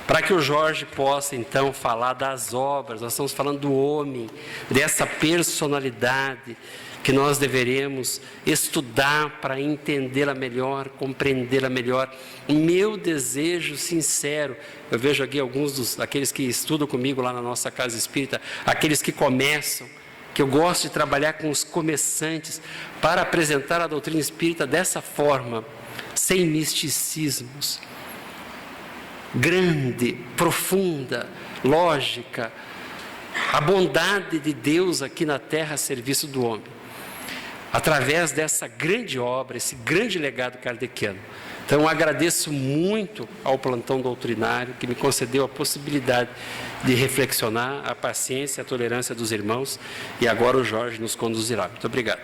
para que o Jorge possa então falar das obras. Nós estamos falando do homem, dessa personalidade que nós deveremos estudar para entendê-la melhor, compreendê-la melhor. O meu desejo sincero, eu vejo aqui alguns daqueles que estudam comigo lá na nossa casa espírita, aqueles que começam, que eu gosto de trabalhar com os começantes, para apresentar a doutrina espírita dessa forma, sem misticismos, grande, profunda, lógica, a bondade de Deus aqui na terra a serviço do homem, através dessa grande obra, esse grande legado kardeciano. Então, agradeço muito ao plantão doutrinário, que me concedeu a possibilidade de reflexionar, a paciência e a tolerância dos irmãos, e agora o Jorge nos conduzirá. Muito obrigado.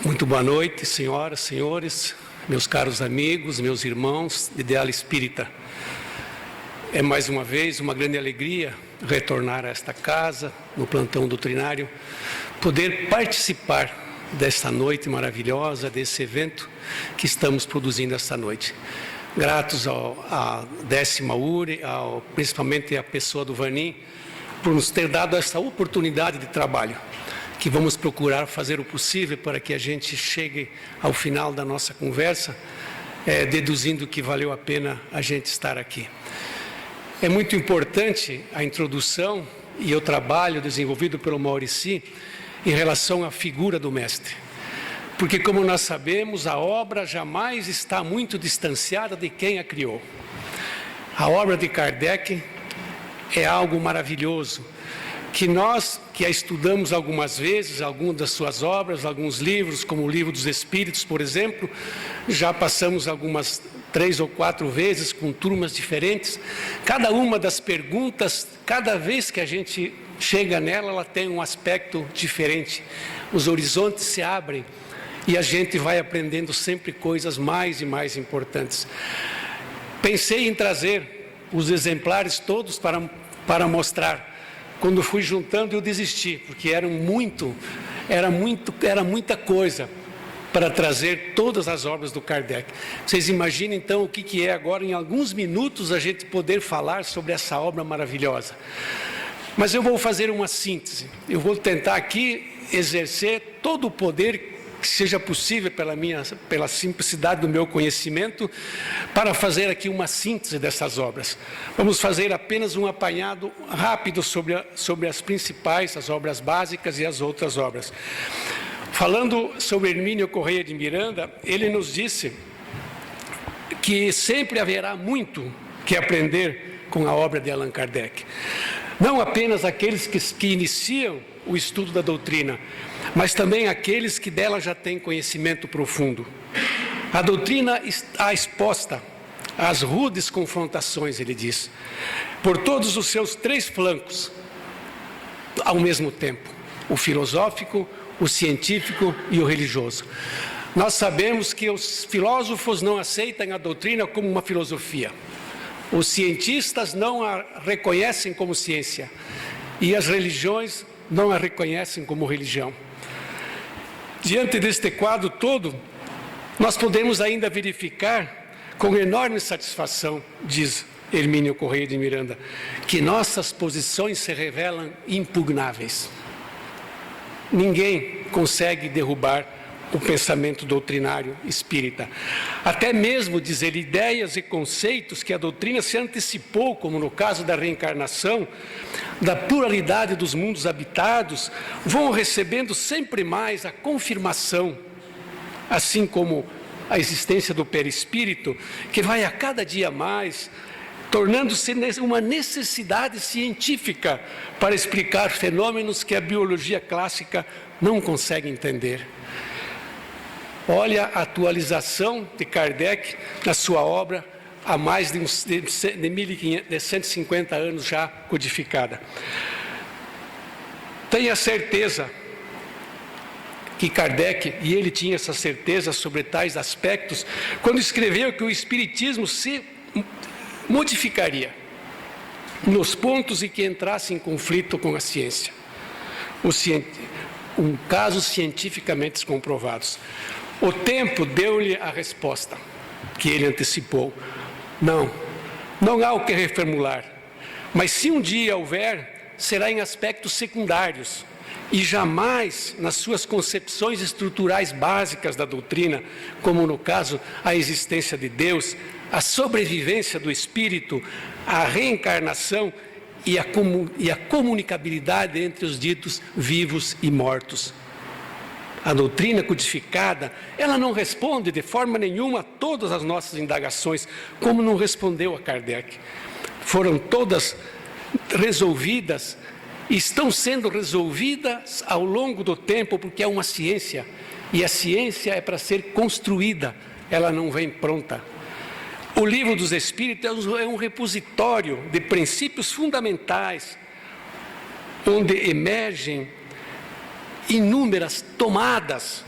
Muito boa noite, senhoras, senhores, meus caros amigos, meus irmãos de Ideal Espírita. É mais uma vez uma grande alegria retornar a esta casa, no plantão doutrinário, poder participar desta noite maravilhosa, desse evento que estamos produzindo esta noite. Gratos à 10ª URE, principalmente à pessoa do Vanin, por nos ter dado essa oportunidade de trabalho, que vamos procurar fazer o possível para que a gente chegue ao final da nossa conversa, deduzindo que valeu a pena a gente estar aqui. É muito importante a introdução e o trabalho desenvolvido pelo Maurici em relação à figura do mestre. Porque, como nós sabemos, a obra jamais está muito distanciada de quem a criou. A obra de Kardec é algo maravilhoso, que nós, que a estudamos algumas vezes, algumas das suas obras, alguns livros, como o Livro dos Espíritos, por exemplo, já passamos algumas 3 ou 4 vezes com turmas diferentes. Cada uma das perguntas, cada vez que a gente chega nela, ela tem um aspecto diferente. Os horizontes se abrem e a gente vai aprendendo sempre coisas mais e mais importantes. Pensei em trazer os exemplares todos para mostrar. Quando fui juntando, eu desisti, porque era muita coisa para trazer todas as obras do Kardec. Vocês imaginam então o que é agora, em alguns minutos, a gente poder falar sobre essa obra maravilhosa. Mas eu vou fazer uma síntese. Eu vou tentar aqui exercer todo o poder que seja possível pela simplicidade do meu conhecimento, para fazer aqui uma síntese dessas obras. Vamos fazer apenas um apanhado rápido sobre as principais, as obras básicas e as outras obras. Falando sobre Hermínio Correia de Miranda, ele nos disse que sempre haverá muito que aprender com a obra de Allan Kardec. Não apenas aqueles que iniciam o estudo da doutrina, mas também aqueles que dela já têm conhecimento profundo. A doutrina está exposta às rudes confrontações, ele diz, por todos os seus 3 flancos, ao mesmo tempo, o filosófico, o científico e o religioso. Nós sabemos que os filósofos não aceitam a doutrina como uma filosofia. Os cientistas não a reconhecem como ciência. E as religiões não a reconhecem como religião. Diante deste quadro todo, nós podemos ainda verificar com enorme satisfação, diz Hermínio Correia de Miranda, que nossas posições se revelam impugnáveis. Ninguém consegue derrubar o pensamento doutrinário espírita. Até mesmo, diz ele, ideias e conceitos que a doutrina se antecipou, como no caso da reencarnação, da pluralidade dos mundos habitados, vão recebendo sempre mais a confirmação, assim como a existência do perispírito, que vai a cada dia mais tornando-se uma necessidade científica para explicar fenômenos que a biologia clássica não consegue entender. Olha a atualização de Kardec na sua obra, há mais de 150 anos já codificada. Tenha certeza que Kardec, e ele tinha essa certeza sobre tais aspectos, quando escreveu que o Espiritismo se modificaria nos pontos em que entrasse em conflito com a ciência. Casos cientificamente comprovados. O tempo deu-lhe a resposta que ele antecipou. Não há o que reformular. Mas se um dia houver, será em aspectos secundários e jamais nas suas concepções estruturais básicas da doutrina, como no caso a existência de Deus, a sobrevivência do espírito, a reencarnação e a comunicabilidade entre os ditos vivos e mortos. A doutrina codificada, ela não responde de forma nenhuma a todas as nossas indagações, como não respondeu a Kardec. Foram todas resolvidas, estão sendo resolvidas ao longo do tempo, porque é uma ciência, e a ciência é para ser construída, ela não vem pronta. O Livro dos Espíritos é um repositório de princípios fundamentais, onde emergem inúmeras tomadas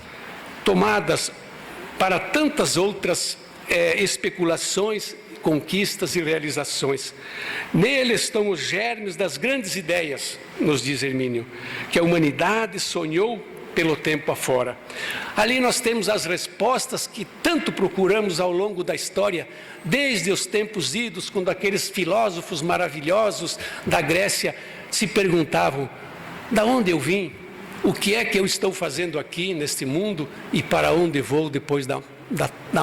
para tantas outras especulações, conquistas e realizações. Nele estão os germes das grandes ideias, nos diz Hermínio, que a humanidade sonhou pelo tempo afora. Ali nós temos as respostas que tanto procuramos ao longo da história, desde os tempos idos, quando aqueles filósofos maravilhosos da Grécia se perguntavam: da onde eu vim? O que é que eu estou fazendo aqui neste mundo e para onde vou depois da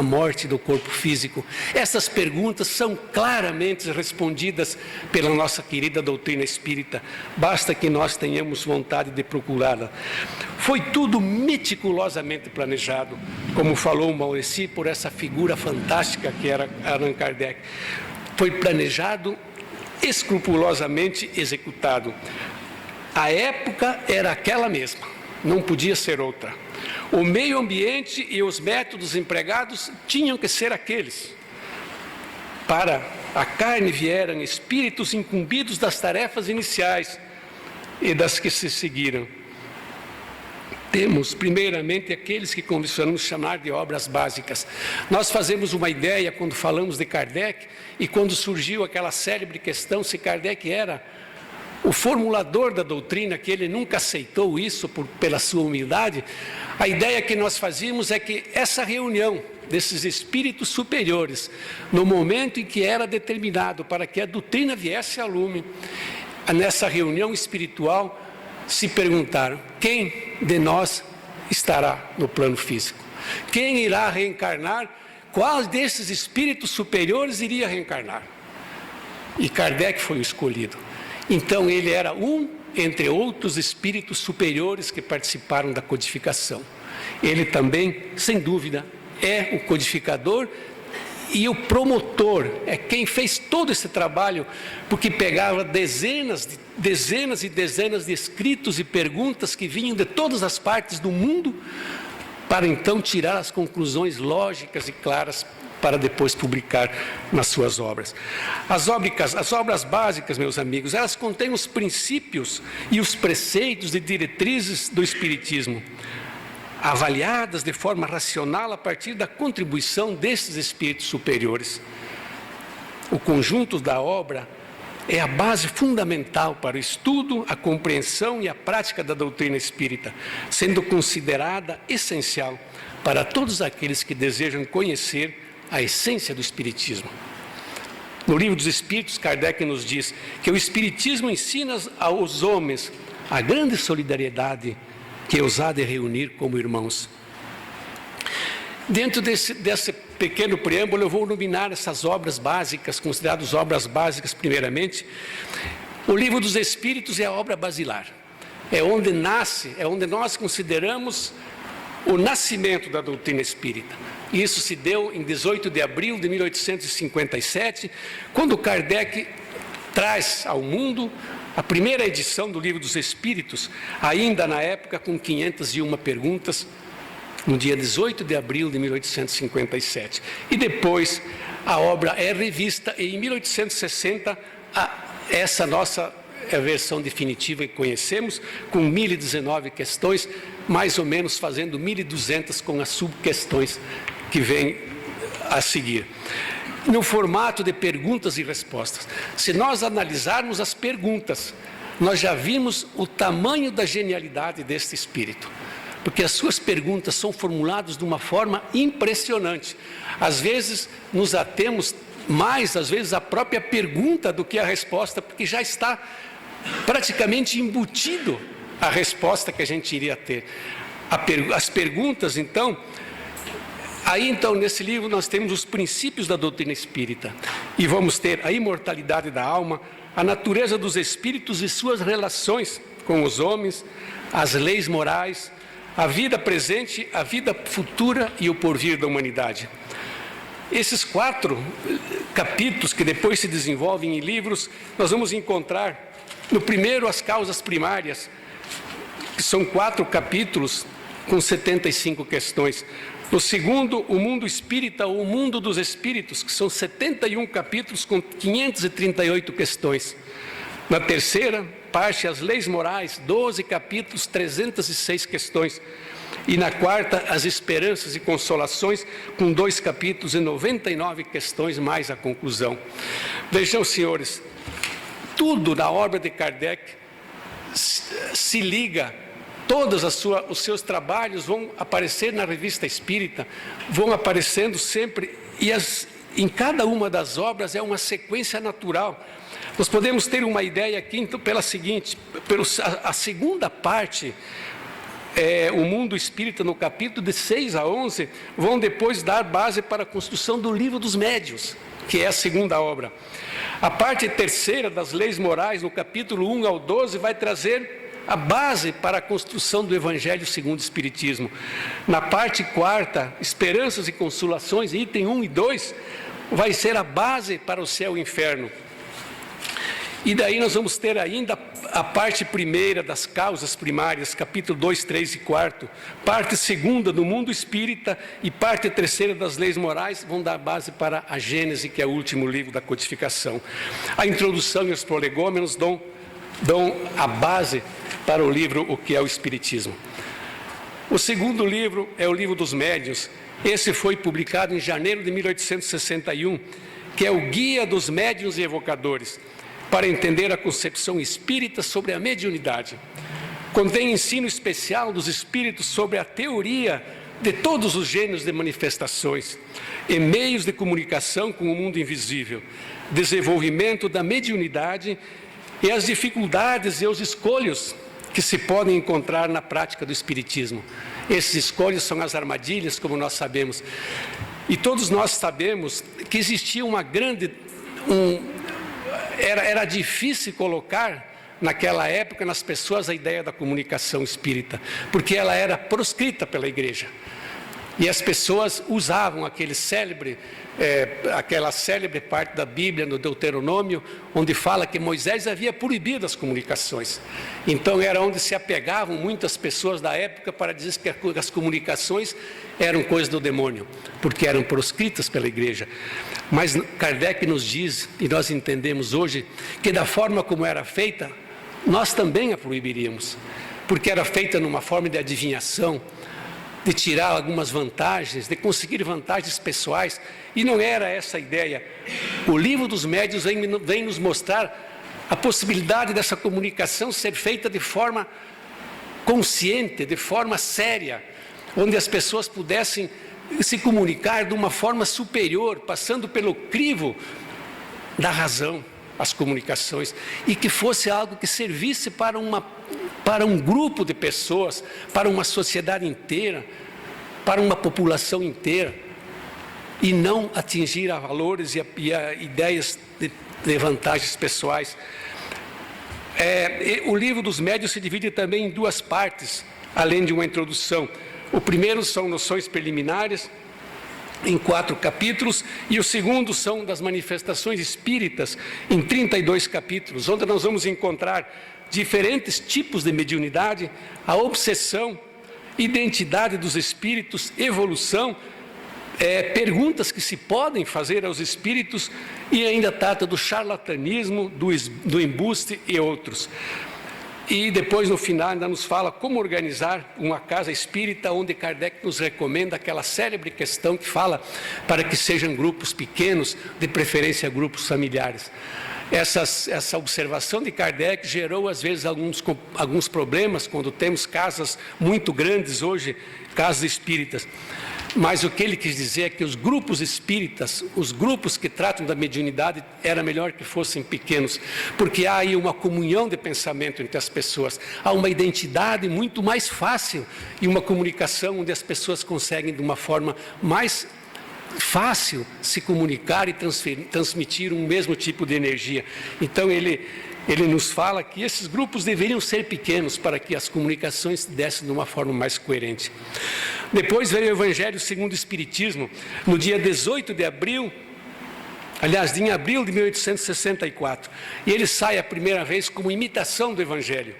morte do corpo físico? Essas perguntas são claramente respondidas pela nossa querida doutrina espírita. Basta que nós tenhamos vontade de procurá-la. Foi tudo meticulosamente planejado, como falou Maurici, por essa figura fantástica que era Allan Kardec. Foi planejado, escrupulosamente executado. A época era aquela mesma, não podia ser outra. O meio ambiente e os métodos empregados tinham que ser aqueles. Para a carne vieram espíritos incumbidos das tarefas iniciais e das que se seguiram. Temos, primeiramente, aqueles que convencionamos chamar de obras básicas. Nós fazemos uma ideia quando falamos de Kardec e quando surgiu aquela célebre questão se Kardec era o formulador da doutrina, que ele nunca aceitou isso pela sua humildade. A ideia que nós fazíamos é que essa reunião desses espíritos superiores, no momento em que era determinado para que a doutrina viesse a lume, nessa reunião espiritual se perguntaram: quem de nós estará no plano físico? Quem irá reencarnar? Qual desses espíritos superiores iria reencarnar? E Kardec foi o escolhido. Então ele era um entre outros espíritos superiores que participaram da codificação. Ele também, sem dúvida, é o codificador E o promotor é quem fez todo esse trabalho, porque pegava dezenas e dezenas de escritos e perguntas que vinham de todas as partes do mundo, para então tirar as conclusões lógicas e claras para depois publicar nas suas obras. As obras básicas, meus amigos, elas contêm os princípios e os preceitos e diretrizes do Espiritismo, avaliadas de forma racional a partir da contribuição desses espíritos superiores. O conjunto da obra é a base fundamental para o estudo, a compreensão e a prática da doutrina espírita, sendo considerada essencial para todos aqueles que desejam conhecer a essência do Espiritismo. No Livro dos Espíritos, Kardec nos diz que o Espiritismo ensina aos homens a grande solidariedade que os há de reunir como irmãos. Dentro desse pequeno preâmbulo, eu vou nominar essas obras básicas, consideradas obras básicas primeiramente. O Livro dos Espíritos é a obra basilar. É onde nasce, é onde nós consideramos o nascimento da doutrina espírita. Isso se deu em 18 de abril de 1857, quando Kardec traz ao mundo a primeira edição do Livro dos Espíritos, ainda na época com 501 perguntas, no dia 18 de abril de 1857. E depois a obra é revista e em 1860 essa nossa versão definitiva que conhecemos, com 1019 questões, mais ou menos fazendo 1200 com as subquestões que vêm a seguir. No formato de perguntas e respostas. Se nós analisarmos as perguntas, nós já vimos o tamanho da genialidade deste espírito, porque as suas perguntas são formuladas de uma forma impressionante. Às vezes nos atemos mais, às vezes, à própria pergunta do que a resposta, porque já está praticamente embutido a resposta que a gente iria ter. As perguntas, então, aí então nesse livro nós temos os princípios da doutrina espírita e vamos ter a imortalidade da alma, a natureza dos espíritos e suas relações com os homens, as leis morais, a vida presente, a vida futura e o porvir da humanidade. Esses 4 capítulos que depois se desenvolvem em livros, nós vamos encontrar no primeiro as causas primárias, que são 4 capítulos com 75 questões. No segundo, o mundo espírita ou o mundo dos espíritos, que são 71 capítulos com 538 questões. Na terceira parte, as leis morais, 12 capítulos, 306 questões. E na quarta, as esperanças e consolações, com 2 capítulos e 99 questões, mais a conclusão. Vejam, senhores, tudo na obra de Kardec se liga. Todos os seus trabalhos vão aparecer na Revista Espírita, vão aparecendo sempre, e em cada uma das obras é uma sequência natural. Nós podemos ter uma ideia aqui, então, a segunda parte, o mundo espírita, no capítulo de 6 a 11, vão depois dar base para a construção do Livro dos Médiuns, que é a segunda obra. A parte terceira das leis morais, no capítulo 1 ao 12, vai trazer a base para a construção do Evangelho segundo o Espiritismo. Na parte quarta, esperanças e consolações, item 1 e 2, vai ser a base para o céu e o inferno. E daí nós vamos ter ainda a parte primeira das causas primárias, capítulo 2, 3 e 4, parte segunda do mundo espírita e parte terceira das leis morais vão dar base para a Gênese, que é o último livro da codificação. A introdução e os prolegômenos dão a base para o livro O que é o Espiritismo. O segundo livro é o Livro dos Médiuns. Esse foi publicado em janeiro de 1861, que é o Guia dos Médiuns e Evocadores, para entender a concepção espírita sobre a mediunidade. Contém ensino especial dos espíritos sobre a teoria de todos os gêneros de manifestações e meios de comunicação com o mundo invisível, desenvolvimento da mediunidade e as dificuldades e os escolhos que se podem encontrar na prática do Espiritismo. Esses escolhos são as armadilhas, como nós sabemos. E todos nós sabemos que existia uma grande... Era difícil colocar, naquela época, nas pessoas a ideia da comunicação espírita, porque ela era proscrita pela Igreja. E as pessoas usavam aquela célebre parte da Bíblia, no Deuteronômio, onde fala que Moisés havia proibido as comunicações. Então era onde se apegavam muitas pessoas da época para dizer que as comunicações eram coisa do demônio, porque eram proscritas pela igreja. Mas Kardec nos diz, e nós entendemos hoje, que da forma como era feita, nós também a proibiríamos, porque era feita numa forma de adivinhação, de tirar algumas vantagens, de conseguir vantagens pessoais, e não era essa a ideia. O livro dos médiuns vem nos mostrar a possibilidade dessa comunicação ser feita de forma consciente, de forma séria, onde as pessoas pudessem se comunicar de uma forma superior, passando pelo crivo da razão, as comunicações, e que fosse algo que servisse para um grupo de pessoas, para uma sociedade inteira, para uma população inteira, e não atingir a valores e a ideias de vantagens pessoais. O livro dos médiuns se divide também em duas partes, além de uma introdução. O primeiro são noções preliminares, em 4 capítulos, e o segundo são das manifestações espíritas, em 32 capítulos, onde nós vamos encontrar diferentes tipos de mediunidade, a obsessão, identidade dos espíritos, evolução, perguntas que se podem fazer aos espíritos, e ainda trata do charlatanismo, do embuste e outros. E depois, no final, ainda nos fala como organizar uma casa espírita, onde Kardec nos recomenda aquela célebre questão que fala para que sejam grupos pequenos, de preferência grupos familiares. Essa observação de Kardec gerou, às vezes, alguns problemas, quando temos casas muito grandes hoje, casas espíritas. Mas o que ele quis dizer é que os grupos espíritas, os grupos que tratam da mediunidade, era melhor que fossem pequenos, porque há aí uma comunhão de pensamento entre as pessoas, há uma identidade muito mais fácil e uma comunicação onde as pessoas conseguem, de uma forma mais fácil, se comunicar e transmitir um mesmo tipo de energia. Então ele nos fala que esses grupos deveriam ser pequenos para que as comunicações se dessem de uma forma mais coerente. Depois veio o Evangelho segundo o Espiritismo, no dia 18 de abril, aliás, em abril de 1864. E ele sai a primeira vez como imitação do Evangelho.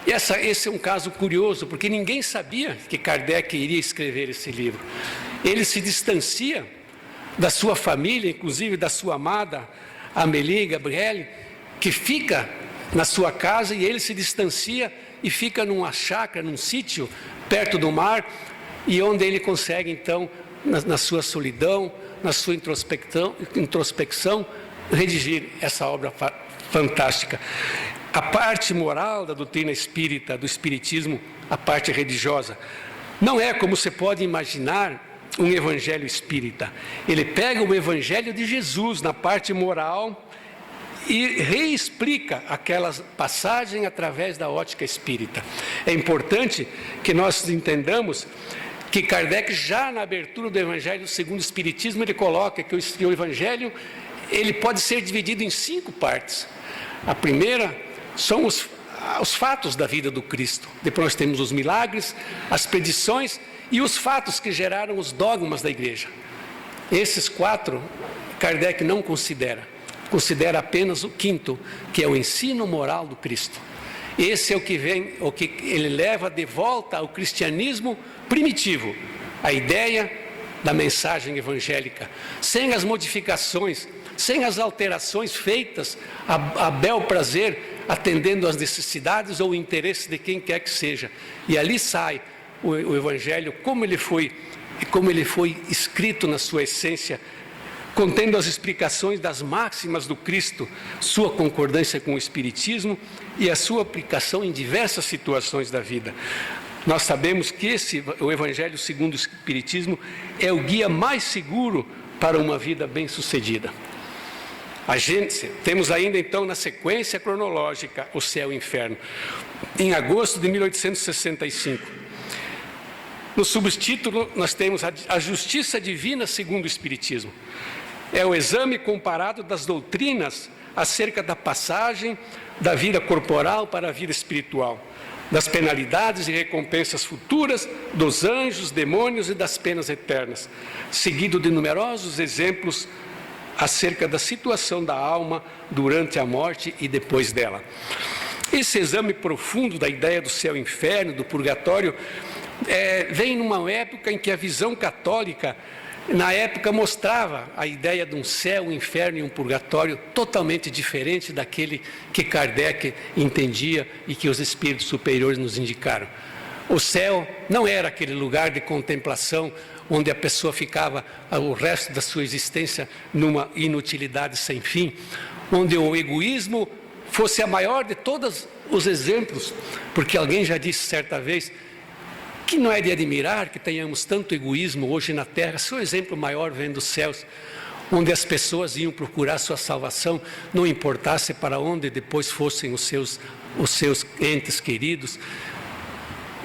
E esse é um caso curioso, porque ninguém sabia que Kardec iria escrever esse livro. Ele se distancia da sua família, inclusive da sua amada Amélie Gabrielle, que fica na sua casa, e ele se distancia e fica numa chácara, num sítio, perto do mar, e onde ele consegue, então, na sua solidão, na sua introspecção, redigir essa obra fantástica. A parte moral da doutrina espírita, do espiritismo, a parte religiosa, não é, como você pode imaginar, um evangelho espírita. Ele pega o evangelho de Jesus na parte moral e reexplica aquela passagem através da ótica espírita. É importante que nós entendamos que Kardec, já na abertura do Evangelho segundo o Espiritismo, ele coloca que o Evangelho ele pode ser dividido em 5 partes. A primeira são os fatos da vida do Cristo. Depois nós temos os milagres, as predições e os fatos que geraram os dogmas da igreja. Esses 4, Kardec não considera. Considera apenas o 5º, que é o ensino moral do Cristo. Esse é o que ele leva de volta ao cristianismo primitivo, a ideia da mensagem evangélica, sem as modificações, sem as alterações feitas a bel prazer, atendendo às necessidades ou o interesse de quem quer que seja. E ali sai o evangelho como ele foi escrito na sua essência, contendo as explicações das máximas do Cristo, sua concordância com o Espiritismo e a sua aplicação em diversas situações da vida. Nós sabemos que o Evangelho segundo o Espiritismo é o guia mais seguro para uma vida bem-sucedida. Temos ainda então na sequência cronológica o céu e o inferno. Em agosto de 1865, no subtítulo nós temos a justiça divina segundo o Espiritismo. É o exame comparado das doutrinas acerca da passagem da vida corporal para a vida espiritual. das penalidades e recompensas futuras, dos anjos, demônios e das penas eternas, seguido de numerosos exemplos acerca da situação da alma durante a morte e depois dela. Esse exame profundo da ideia do céu e inferno, do purgatório, vem numa época em que a visão católica, na época, mostrava a ideia de um céu, um inferno e um purgatório totalmente diferente daquele que Kardec entendia e que os espíritos superiores nos indicaram. O céu não era aquele lugar de contemplação onde a pessoa ficava o resto da sua existência numa inutilidade sem fim, onde o egoísmo fosse a maior de todos os exemplos, porque alguém já disse certa vez que não é de admirar que tenhamos tanto egoísmo hoje na Terra. Seu exemplo maior vem dos céus, onde as pessoas iam procurar sua salvação, não importasse para onde depois fossem os seus entes queridos.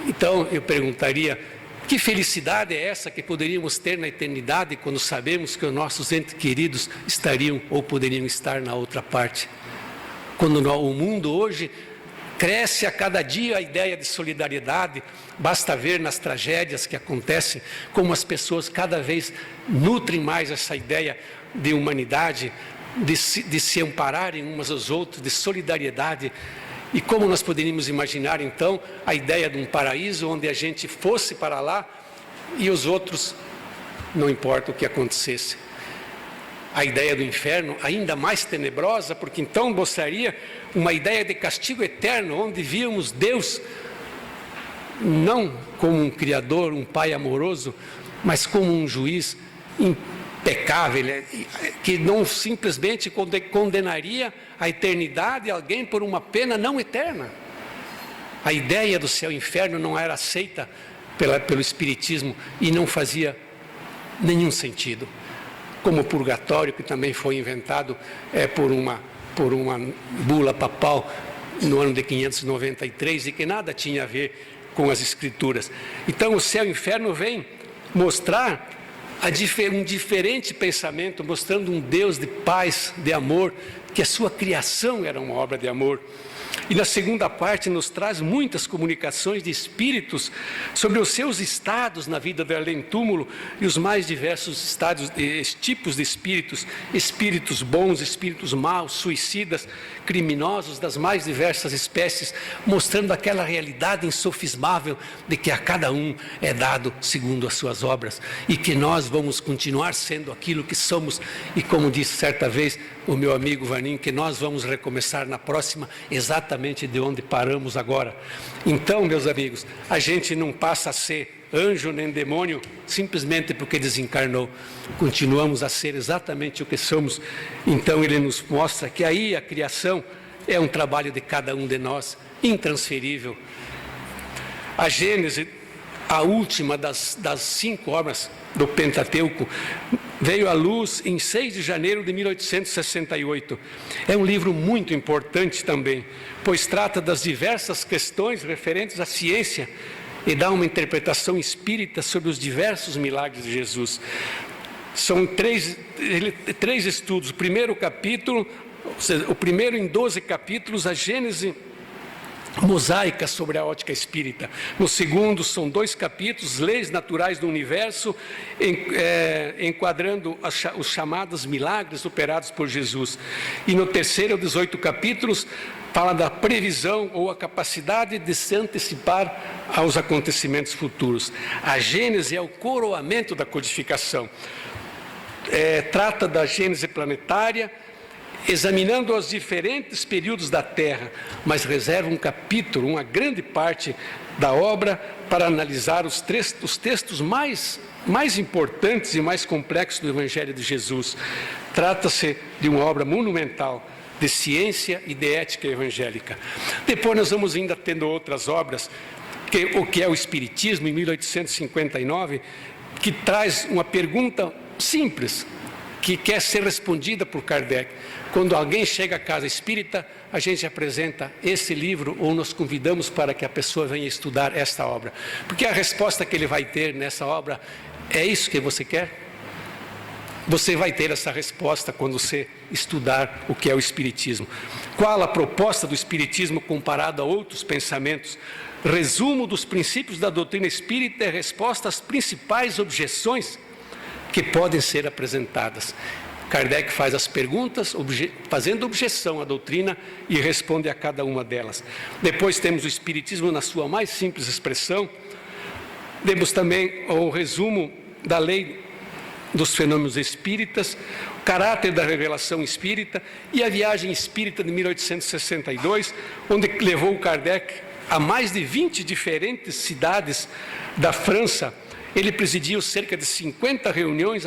Então eu perguntaria, que felicidade é essa que poderíamos ter na eternidade quando sabemos que os nossos entes queridos estariam ou poderiam estar na outra parte? Quando o mundo hoje cresce a cada dia a ideia de solidariedade, basta ver nas tragédias que acontecem como as pessoas cada vez nutrem mais essa ideia de humanidade, de se ampararem umas aos outros, de solidariedade. E como nós poderíamos imaginar então a ideia de um paraíso onde a gente fosse para lá e os outros, não importa o que acontecesse. A ideia do inferno ainda mais tenebrosa, porque então mostraria uma ideia de castigo eterno, onde víamos Deus não como um criador, um pai amoroso, mas como um juiz impecável, que não simplesmente condenaria a eternidade alguém por uma pena não eterna. A ideia do céu e inferno não era aceita pelo Espiritismo e não fazia nenhum sentido. Como o purgatório, que também foi inventado por uma bula papal no ano de 593 e que nada tinha a ver com as Escrituras. Então o céu e o inferno vem mostrar um diferente pensamento, mostrando um Deus de paz, de amor, que a sua criação era uma obra de amor. E na segunda parte nos traz muitas comunicações de espíritos sobre os seus estados na vida do além-túmulo e os mais diversos tipos de espíritos, espíritos bons, espíritos maus, suicidas, criminosos das mais diversas espécies, mostrando aquela realidade insofismável de que a cada um é dado segundo as suas obras e que nós vamos continuar sendo aquilo que somos e, como disse certa vez o meu amigo Vanim, que nós vamos recomeçar na próxima exatamente de onde paramos agora. Então, meus amigos, a gente não passa a ser anjo nem demônio simplesmente porque desencarnou. Continuamos a ser exatamente o que somos. Então ele nos mostra que aí a criação é um trabalho de cada um de nós, intransferível. A Gênese, a última das 5 obras do Pentateuco, veio à luz em 6 de janeiro de 1868. É um livro muito importante também, pois trata das diversas questões referentes à ciência e dá uma interpretação espírita sobre os diversos milagres de Jesus. São três estudos. O primeiro capítulo, o primeiro em 12 capítulos, a Gênese mosaica sobre a ótica espírita. No segundo, são 2 capítulos, leis naturais do universo, enquadrando os chamados milagres operados por Jesus. E no terceiro, 18 capítulos, fala da previsão ou a capacidade de se antecipar aos acontecimentos futuros. A Gênese é o coroamento da codificação. Trata da Gênese planetária, examinando os diferentes períodos da Terra, mas reserva um capítulo, uma grande parte da obra para analisar os textos mais importantes e mais complexos do Evangelho de Jesus. Trata-se de uma obra monumental de ciência e de ética evangélica. Depois nós vamos ainda tendo outras obras, o que é o Espiritismo, em 1859, que traz uma pergunta simples, que quer ser respondida por Kardec. Quando alguém chega à casa espírita, a gente apresenta esse livro ou nos convidamos para que a pessoa venha estudar esta obra. Porque a resposta que ele vai ter nessa obra é isso que você quer? Você vai ter essa resposta quando você estudar o que é o Espiritismo. Qual a proposta do Espiritismo comparado a outros pensamentos resumo dos princípios da doutrina espírita e resposta às principais objeções que podem ser apresentadas. Kardec faz as perguntas, fazendo objeção à doutrina e responde a cada uma delas. Depois temos o Espiritismo na sua mais simples expressão. Temos também o resumo da lei dos fenômenos espíritas, o caráter da revelação espírita e a viagem espírita de 1862, onde levou Kardec a mais de 20 diferentes cidades da França. Ele presidiu cerca de 50 reuniões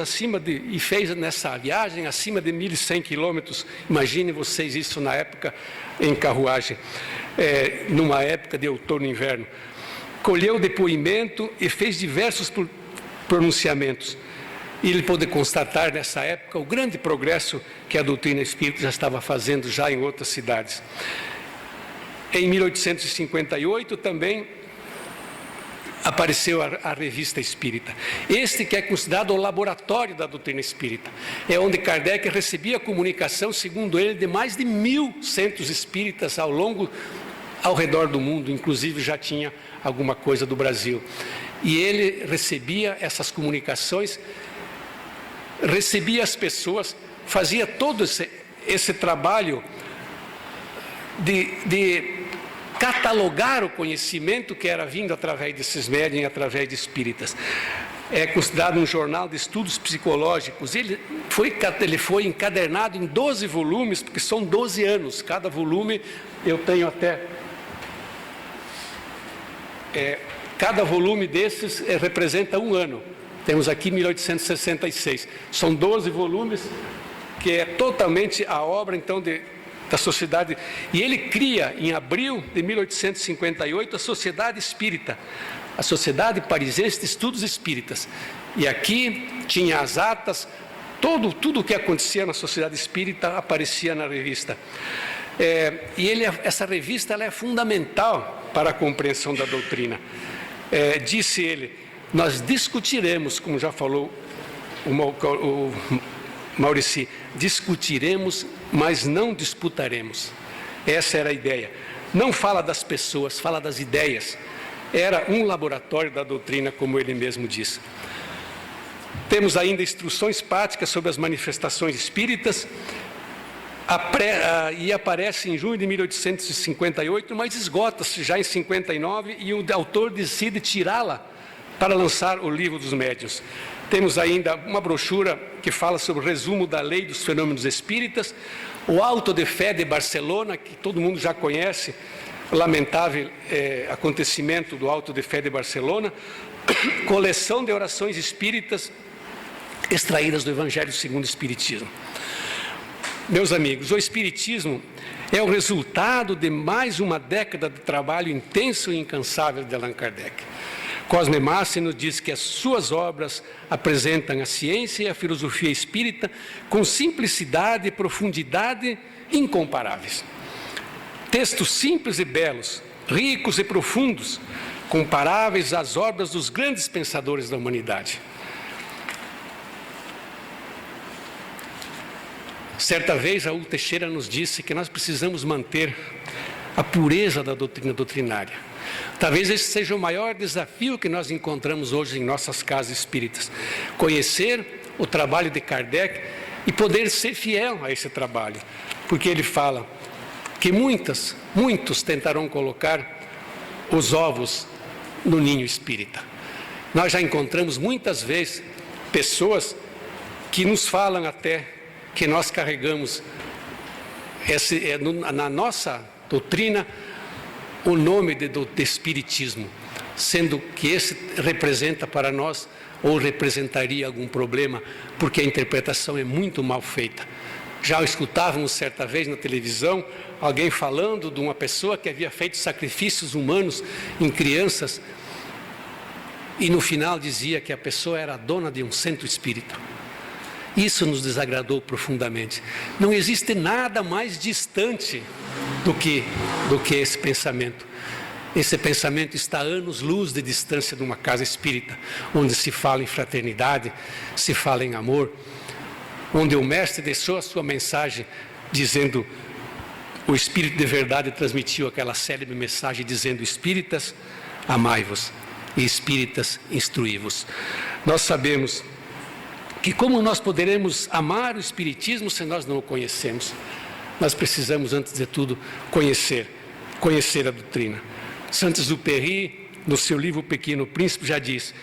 e fez nessa viagem acima de 1.100 quilômetros. Imaginem vocês isso na época em carruagem, numa época de outono e inverno. Colheu depoimento e fez diversos pronunciamentos. E ele pôde constatar nessa época o grande progresso que a doutrina espírita já estava fazendo já em outras cidades. Em 1858 também apareceu a Revista Espírita. Este que é considerado o laboratório da doutrina espírita. É onde Kardec recebia comunicação, segundo ele, de mais de 1.000 centros espíritas ao redor do mundo, inclusive já tinha alguma coisa do Brasil. E ele recebia essas comunicações, recebia as pessoas, fazia todo esse trabalho de catalogar o conhecimento que era vindo através desses médiuns e através de espíritas. É considerado um jornal de estudos psicológicos. Ele foi encadernado em 12 volumes, porque são 12 anos. Cada volume, eu tenho até... cada volume desses representa um ano. Temos aqui 1866. São 12 volumes, que é totalmente a obra, então, da sociedade. E ele cria, em abril de 1858, a Sociedade Espírita, a Sociedade Parisiense de Estudos Espíritas. E aqui tinha as atas, tudo o que acontecia na Sociedade Espírita aparecia na revista. Essa revista ela é fundamental para a compreensão da doutrina. Disse ele: nós discutiremos, como já falou o Maurici, discutiremos, mas não disputaremos. Essa era a ideia. Não fala das pessoas, fala das ideias. Era um laboratório da doutrina, como ele mesmo disse. Temos ainda instruções práticas sobre as manifestações espíritas, e aparece em junho de 1858, mas esgota-se já em 59, e o autor decide tirá-la para lançar o Livro dos Médiuns. Temos ainda uma brochura que fala sobre o resumo da lei dos fenômenos espíritas, o Auto de Fé de Barcelona, que todo mundo já conhece, o lamentável acontecimento do Auto de Fé de Barcelona, coleção de orações espíritas extraídas do Evangelho segundo o Espiritismo. Meus amigos, o Espiritismo é o resultado de mais uma década de trabalho intenso e incansável de Allan Kardec. Cosme Massi nos diz que as suas obras apresentam a ciência e a filosofia espírita com simplicidade e profundidade incomparáveis. Textos simples e belos, ricos e profundos, comparáveis às obras dos grandes pensadores da humanidade. Certa vez, Raul Teixeira nos disse que nós precisamos manter a pureza da doutrina doutrinária. Talvez esse seja o maior desafio que nós encontramos hoje em nossas casas espíritas. Conhecer o trabalho de Kardec e poder ser fiel a esse trabalho. Porque ele fala que muitos tentarão colocar os ovos no ninho espírita. Nós já encontramos muitas vezes pessoas que nos falam até que nós carregamos na nossa doutrina o nome do Espiritismo, sendo que esse representa para nós ou representaria algum problema, porque a interpretação é muito mal feita. Já escutávamos certa vez na televisão alguém falando de uma pessoa que havia feito sacrifícios humanos em crianças e no final dizia que a pessoa era dona de um centro espírita. Isso nos desagradou profundamente. Não existe nada mais distante do que esse pensamento. Esse pensamento está a anos-luz de distância de uma casa espírita, onde se fala em fraternidade, se fala em amor, onde o mestre deixou a sua mensagem dizendo: o Espírito de verdade transmitiu aquela célebre mensagem dizendo: espíritas, amai-vos, e espíritas, instruí-vos. Nós sabemos que como nós poderemos amar o Espiritismo se nós não o conhecemos? Nós precisamos, antes de tudo, conhecer a doutrina. Saint-Exupéry, no seu livro Pequeno Príncipe, já diz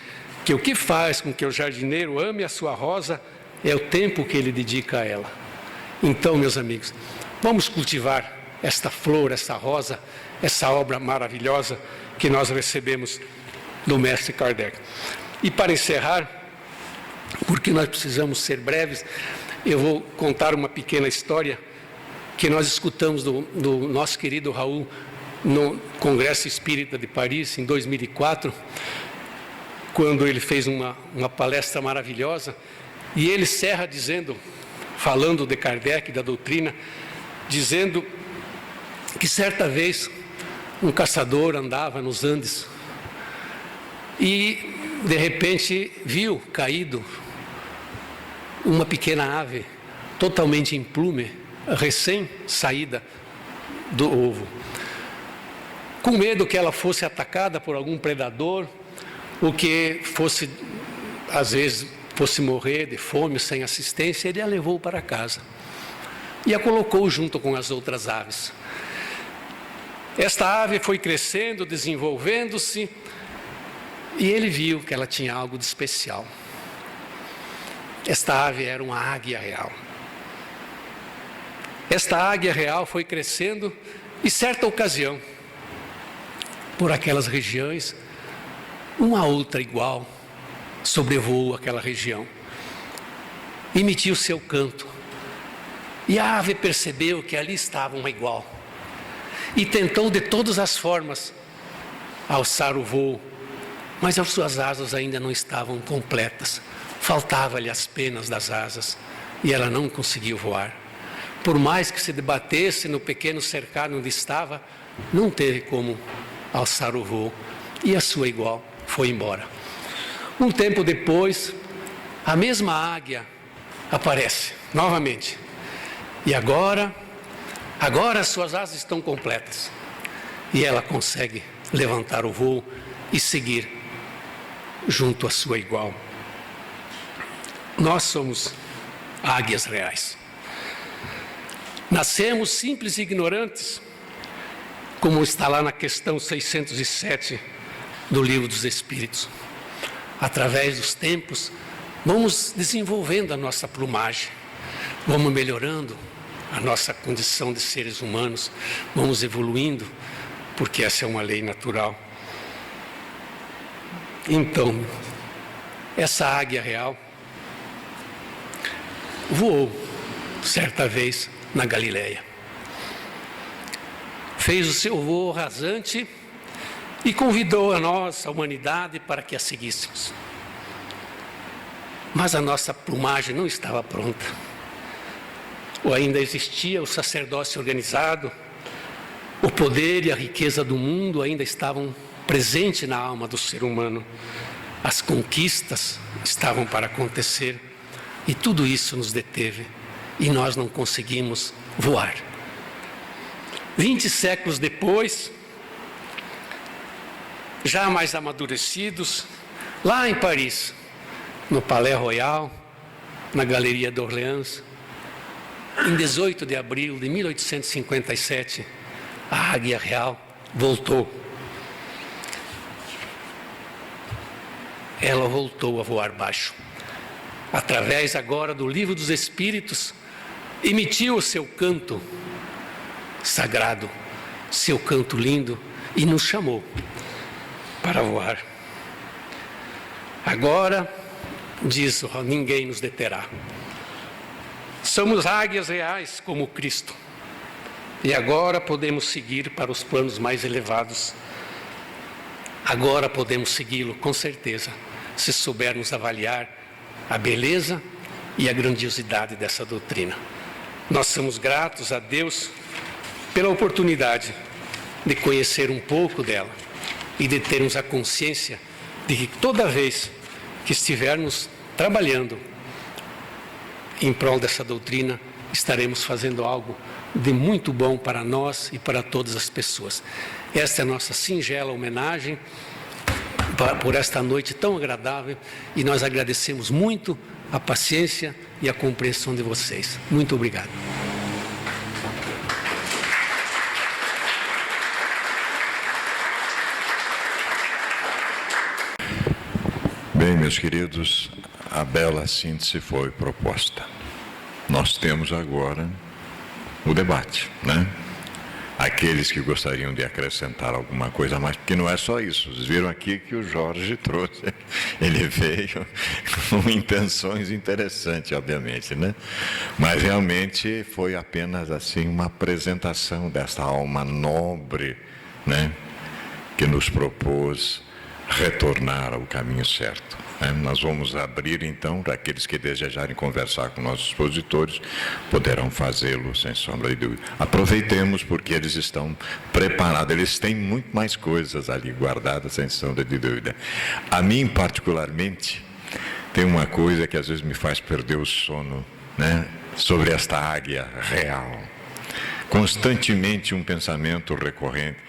que o que faz com que o jardineiro ame a sua rosa é o tempo que ele dedica a ela. Então, meus amigos, vamos cultivar esta flor, essa rosa, essa obra maravilhosa que nós recebemos do Mestre Kardec. E para encerrar, porque nós precisamos ser breves, eu vou contar uma pequena história que nós escutamos do nosso querido Raul no Congresso Espírita de Paris, em 2004, quando ele fez uma palestra maravilhosa, e ele encerra dizendo, falando de Kardec, da doutrina, dizendo que certa vez um caçador andava nos Andes e de repente viu caído uma pequena ave totalmente em plume, recém-saída do ovo. Com medo que ela fosse atacada por algum predador, ou que fosse, às vezes, fosse morrer de fome, sem assistência, ele a levou para casa e a colocou junto com as outras aves. Esta ave foi crescendo, desenvolvendo-se, e ele viu que ela tinha algo de especial. Esta ave era uma águia real. Esta águia real foi crescendo e, certa ocasião, por aquelas regiões, uma outra igual sobrevoou aquela região, emitiu seu canto, e a ave percebeu que ali estava uma igual, e tentou de todas as formas alçar o voo, mas as suas asas ainda não estavam completas, faltava-lhe as penas das asas, e ela não conseguiu voar. Por mais que se debatesse no pequeno cercado onde estava, não teve como alçar o voo, e a sua igual foi embora. Um tempo depois, a mesma águia aparece novamente, e agora as suas asas estão completas, e ela consegue levantar o voo e seguir junto à sua igual. Nós somos águias reais. Nascemos simples e ignorantes, como está lá na questão 607 do Livro dos Espíritos. Através dos tempos, vamos desenvolvendo a nossa plumagem, vamos melhorando a nossa condição de seres humanos, vamos evoluindo, porque essa é uma lei natural. Então, essa águia real voou certa vez na Galileia. Fez o seu voo rasante e convidou a nós, a humanidade, para que a seguíssemos. Mas a nossa plumagem não estava pronta. Ou ainda existia o sacerdócio organizado, o poder e a riqueza do mundo ainda estavam presentes na alma do ser humano. As conquistas estavam para acontecer e tudo isso nos deteve e nós não conseguimos voar. 20 séculos depois, já mais amadurecidos, lá em Paris, no Palais Royal, na Galeria d'Orléans, em 18 de abril de 1857, a águia real voltou. Ela voltou a voar baixo. Através agora do Livro dos Espíritos, emitiu o seu canto sagrado, seu canto lindo, e nos chamou para voar. Agora, diz, ninguém nos deterá. Somos águias reais como Cristo. E agora podemos seguir para os planos mais elevados. Agora podemos segui-lo, com certeza, se soubermos avaliar a beleza e a grandiosidade dessa doutrina. Nós somos gratos a Deus pela oportunidade de conhecer um pouco dela e de termos a consciência de que toda vez que estivermos trabalhando em prol dessa doutrina, estaremos fazendo algo de muito bom para nós e para todas as pessoas. Esta é a nossa singela homenagem por esta noite tão agradável, e nós agradecemos muito a paciência e a compreensão de vocês. Muito obrigado. Bem, meus queridos, a bela síntese foi proposta. Nós temos agora o debate, né? Aqueles que gostariam de acrescentar alguma coisa a mais, porque não é só isso. Vocês viram aqui que o Jorge trouxe, ele veio com intenções interessantes, obviamente, né? Mas realmente foi apenas assim uma apresentação desta alma nobre, né? Que nos propôs retornar ao caminho certo. Nós vamos abrir, então, para aqueles que desejarem conversar com nossos expositores, poderão fazê-lo sem sombra de dúvida. Aproveitemos, porque eles estão preparados, eles têm muito mais coisas ali guardadas, sem sombra de dúvida. A mim, particularmente, tem uma coisa que às vezes me faz perder o sono, né? Sobre esta águia real. Constantemente um pensamento recorrente: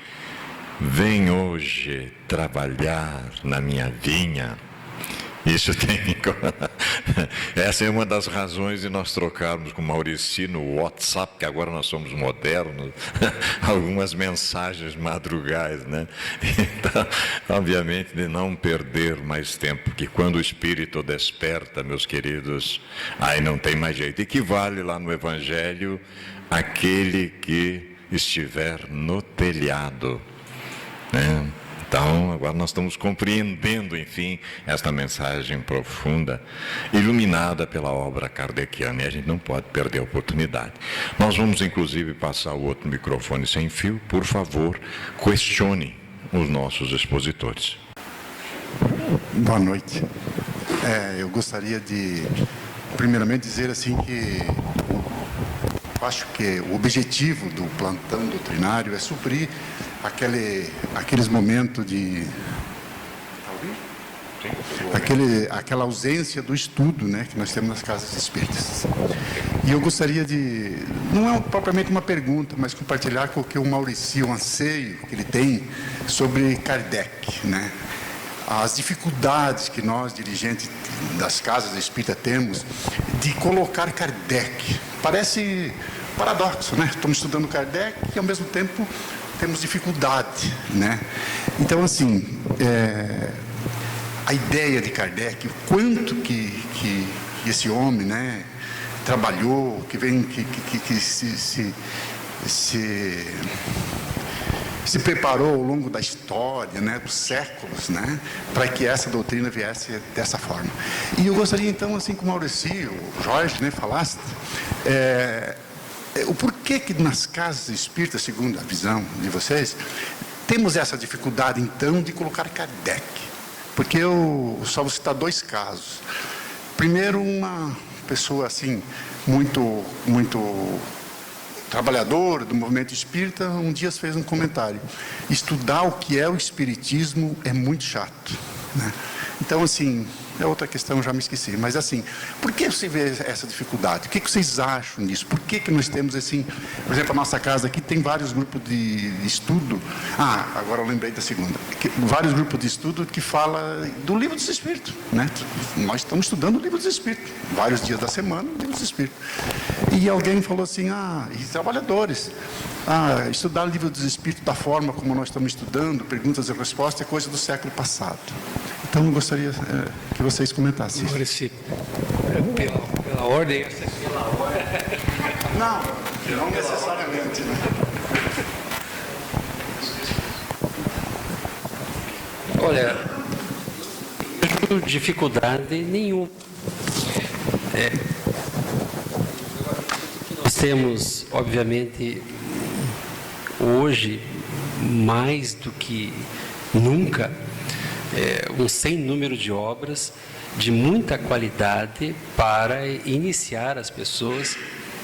vem hoje trabalhar na minha vinha. Isso tem. Essa é uma das razões de nós trocarmos com o Maurici no WhatsApp, que agora nós somos modernos, algumas mensagens madrugais, né? Então, obviamente, de não perder mais tempo, porque quando o Espírito desperta, meus queridos, aí não tem mais jeito. Equivale lá no Evangelho aquele que estiver no telhado, né? Então, agora nós estamos compreendendo, enfim, esta mensagem profunda, iluminada pela obra kardeciana, e a gente não pode perder a oportunidade. Nós vamos, inclusive, passar o outro microfone sem fio. Por favor, questione os nossos expositores. Boa noite. Eu gostaria de, primeiramente, dizer assim que acho que o objetivo do plantão doutrinário é suprir aqueles momentos de aquela ausência do estudo, né, que nós temos nas casas espíritas. E eu gostaria de, não é propriamente uma pergunta, mas compartilhar com o que o Maurici, o anseio que ele tem sobre Kardec, né? As dificuldades que nós, dirigentes das casas espíritas, temos de colocar Kardec. Parece paradoxo, né? Estamos estudando Kardec e, ao mesmo tempo, temos dificuldade, né? Então, assim, a ideia de Kardec, o quanto que esse homem, né, trabalhou, que se preparou ao longo da história, né, dos séculos, né, para que essa doutrina viesse dessa forma. E eu gostaria, então, assim como o Maurici, o Jorge, né, falasse, o porquê que nas casas espíritas, segundo a visão de vocês, temos essa dificuldade, então, de colocar Kardec. Porque eu só vou citar dois casos. Primeiro, uma pessoa, assim, muito trabalhador do movimento espírita, um dia fez um comentário: estudar o que é o espiritismo é muito chato, né? Então, assim, é outra questão, já me esqueci. Mas, assim, por que você vê essa dificuldade? O que vocês acham disso? Por que nós temos, assim, por exemplo, a nossa casa aqui tem vários grupos de estudo. Agora eu lembrei da segunda. Vários grupos de estudo que falam do Livro dos Espíritos, né? Nós estamos estudando o Livro dos Espíritos, vários dias da semana, o Livro dos Espíritos. E alguém falou assim, e trabalhadores, estudar o Livro dos Espíritos da forma como nós estamos estudando, perguntas e respostas, é coisa do século passado. Então, eu gostaria que vocês comentassem isso. Maurici, pela ordem... Não necessariamente, né? Olha, não vejo dificuldade nenhuma. Nós temos, obviamente, hoje, mais do que nunca, um sem número de obras de muita qualidade para iniciar as pessoas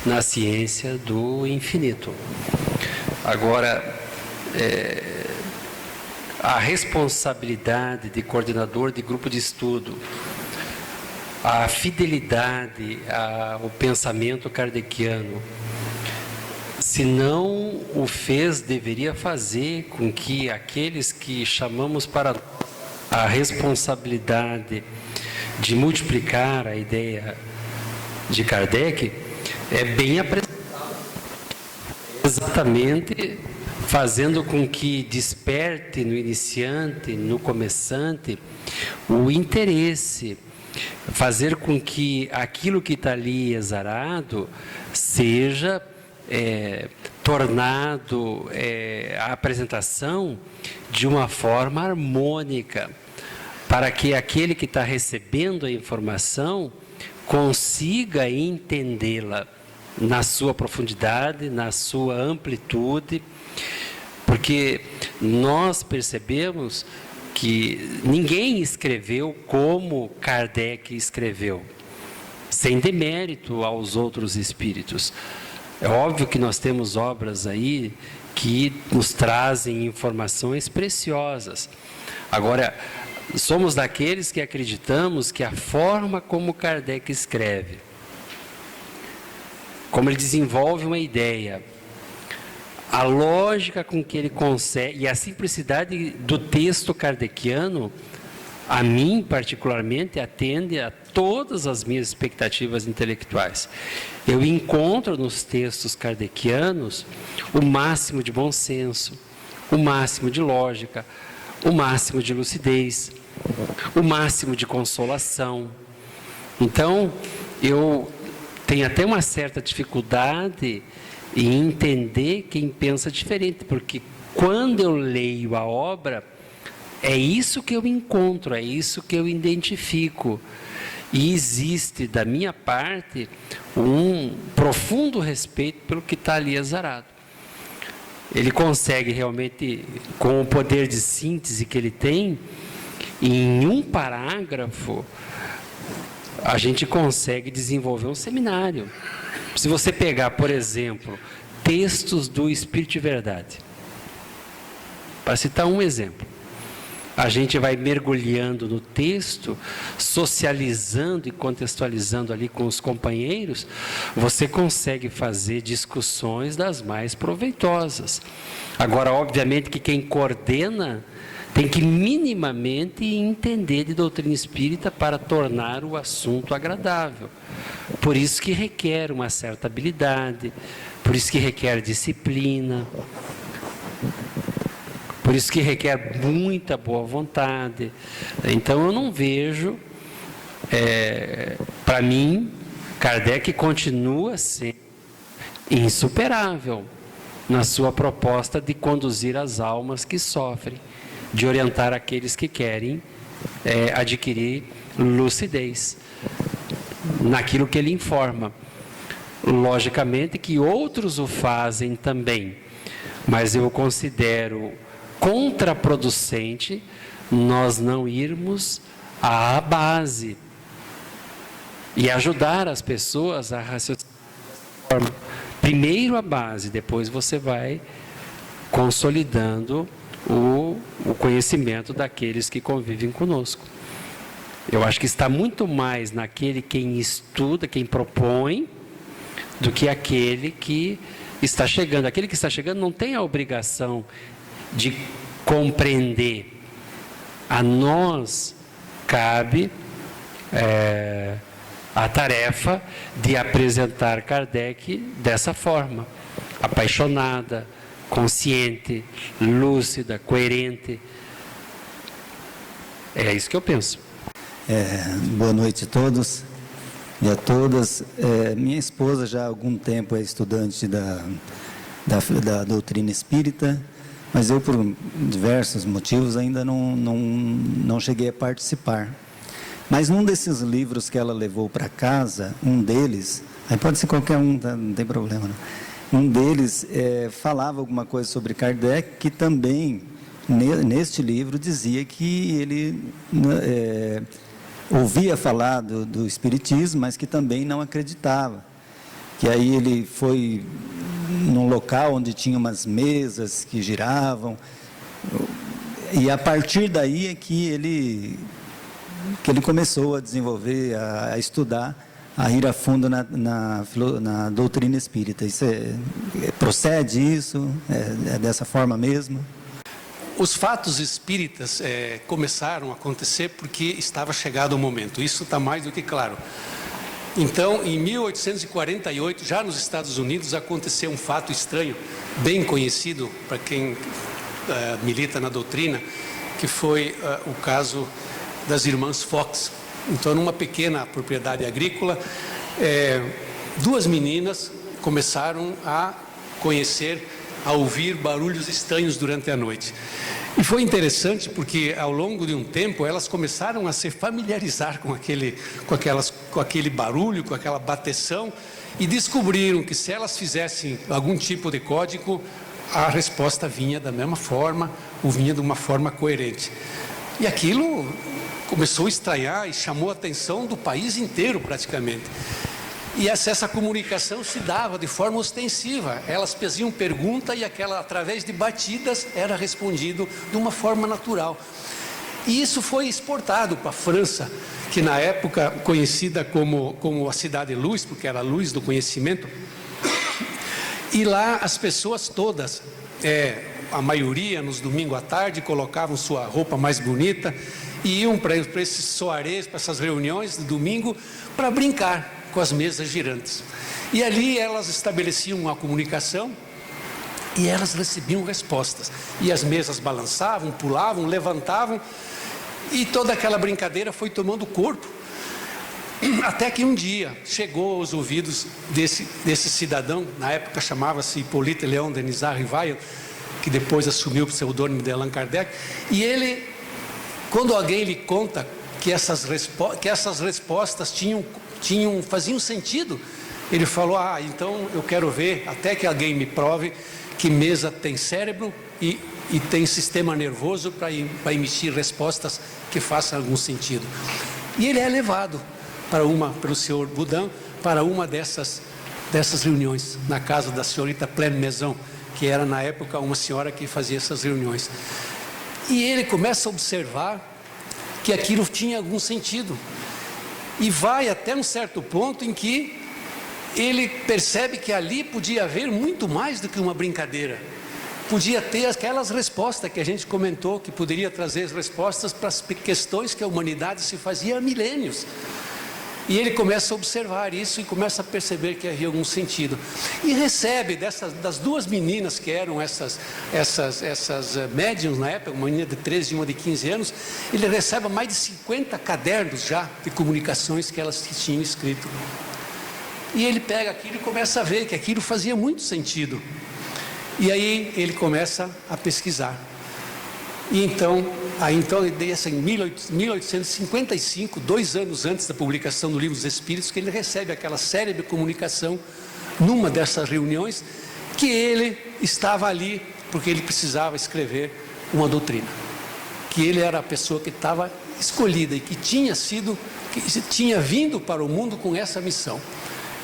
na ciência do infinito. Agora, a responsabilidade de coordenador de grupo de estudo, a fidelidade ao pensamento kardeciano, se não o fez, deveria fazer com que aqueles que chamamos para a responsabilidade de multiplicar a ideia de Kardec, é bem apresentado, exatamente fazendo com que desperte no iniciante, no começante, o interesse, fazer com que aquilo que está ali exarado seja tornado a apresentação de uma forma harmônica, para que aquele que está recebendo a informação consiga entendê-la na sua profundidade, na sua amplitude, porque nós percebemos que ninguém escreveu como Kardec escreveu, sem demérito aos outros espíritos. É óbvio que nós temos obras aí que nos trazem informações preciosas. Agora, somos daqueles que acreditamos que a forma como Kardec escreve, como ele desenvolve uma ideia, a lógica com que ele consegue, e a simplicidade do texto kardeciano, a mim particularmente, atende a todas as minhas expectativas intelectuais. Eu encontro nos textos kardecianos o máximo de bom senso, o máximo de lógica, o máximo de lucidez, o máximo de consolação. Então, eu tenho até uma certa dificuldade em entender quem pensa diferente, porque quando eu leio a obra, é isso que eu encontro, é isso que eu identifico. E existe, da minha parte, um profundo respeito pelo que está ali exarado. Ele consegue realmente, com o poder de síntese que ele tem, em um parágrafo, a gente consegue desenvolver um seminário. Se você pegar, por exemplo, textos do Espírito de Verdade, para citar um exemplo, a gente vai mergulhando no texto, socializando e contextualizando ali com os companheiros, você consegue fazer discussões das mais proveitosas. Agora, obviamente que quem coordena tem que minimamente entender de doutrina espírita para tornar o assunto agradável. Por isso que requer uma certa habilidade, por isso que requer disciplina, por isso que requer muita boa vontade. Então eu não vejo, para mim, Kardec continua sendo insuperável na sua proposta de conduzir as almas que sofrem, de orientar aqueles que querem adquirir lucidez naquilo que ele informa. Logicamente que outros o fazem também, mas eu considero contraproducente nós não irmos à base e ajudar as pessoas a raciocinar dessa forma. Primeiro a base, depois você vai consolidando o conhecimento daqueles que convivem conosco. Eu acho que está muito mais naquele quem estuda, quem propõe, do que aquele que está chegando. Aquele que está chegando não tem a obrigação de compreender. A nós cabe a tarefa de apresentar Kardec dessa forma, apaixonada, consciente, lúcida, coerente. É isso que eu penso. Boa noite a todos e a todas. Minha esposa já há algum tempo é estudante da doutrina espírita, mas eu, por diversos motivos, ainda não cheguei a participar. Mas num desses livros que ela levou para casa, um deles, aí pode ser qualquer um, tá? Não tem problema não. Um deles falava alguma coisa sobre Kardec, que também, neste livro, dizia que ele ouvia falar do Espiritismo, mas que também não acreditava. Que aí ele foi num local onde tinha umas mesas que giravam, e a partir daí é que ele começou a desenvolver, a estudar a ir a fundo na doutrina espírita. Isso procede isso? É dessa forma mesmo? Os fatos espíritas começaram a acontecer porque estava chegado o momento. Isso está mais do que claro. Então, em 1848, já nos Estados Unidos, aconteceu um fato estranho, bem conhecido para quem milita na doutrina, que foi o caso das irmãs Fox. Então, numa pequena propriedade agrícola, duas meninas começaram a conhecer, a ouvir barulhos estranhos durante a noite. E foi interessante porque, ao longo de um tempo, elas começaram a se familiarizar com aquele barulho, com aquela bateção, e descobriram que se elas fizessem algum tipo de código, a resposta vinha da mesma forma, ou vinha de uma forma coerente. E aquilo começou a estranhar e chamou a atenção do país inteiro, praticamente. E essa comunicação se dava de forma ostensiva. Elas faziam pergunta e através de batidas, era respondido de uma forma natural. E isso foi exportado para a França, que na época conhecida como a Cidade Luz, porque era a luz do conhecimento. E lá as pessoas todas, a maioria nos domingos à tarde, colocavam sua roupa mais bonita e iam para esses soirées, para essas reuniões de domingo, para brincar com as mesas girantes. E ali elas estabeleciam uma comunicação e elas recebiam respostas. E as mesas balançavam, pulavam, levantavam, e toda aquela brincadeira foi tomando corpo. Até que um dia chegou aos ouvidos desse cidadão, na época chamava-se Hippolyte Léon Denis Rivail, que depois assumiu o pseudônimo de Allan Kardec, e ele, quando alguém lhe conta que essas respostas faziam sentido, ele falou: então eu quero ver, até que alguém me prove que mesa tem cérebro e tem sistema nervoso para emitir respostas que façam algum sentido. E ele é levado pelo senhor Boudin para uma dessas reuniões, na casa da senhorita Pleine Maison, que era na época uma senhora que fazia essas reuniões. E ele começa a observar que aquilo tinha algum sentido. E vai até um certo ponto em que ele percebe que ali podia haver muito mais do que uma brincadeira. Podia ter aquelas respostas que a gente comentou, que poderia trazer as respostas para as questões que a humanidade se fazia há milênios. E ele começa a observar isso e começa a perceber que havia algum sentido. E recebe das duas meninas que eram essas médiums na época, uma menina de 13 e uma de 15 anos, ele recebe mais de 50 cadernos já de comunicações que elas tinham escrito. E ele pega aquilo e começa a ver que aquilo fazia muito sentido. E aí ele começa a pesquisar. E então em 1855, 2 anos antes da publicação do Livro dos Espíritos, que ele recebe aquela série de comunicação numa dessas reuniões, que ele estava ali porque ele precisava escrever uma doutrina, que ele era a pessoa que estava escolhida e que tinha vindo para o mundo com essa missão.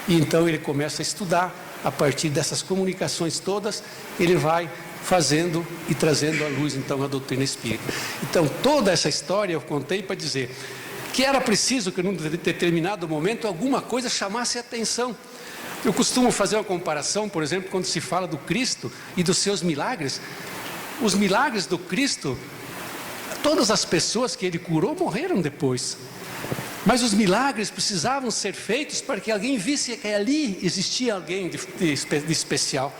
E então ele começa a estudar. A partir dessas comunicações todas, ele vai fazendo e trazendo à luz então a doutrina espírita. Então toda essa história eu contei para dizer que era preciso que num determinado momento alguma coisa chamasse a atenção. Eu costumo fazer uma comparação, por exemplo, quando se fala do Cristo e dos seus milagres. Os milagres do Cristo, todas as pessoas que ele curou morreram depois. Mas os milagres precisavam ser feitos para que alguém visse que ali existia alguém de especial,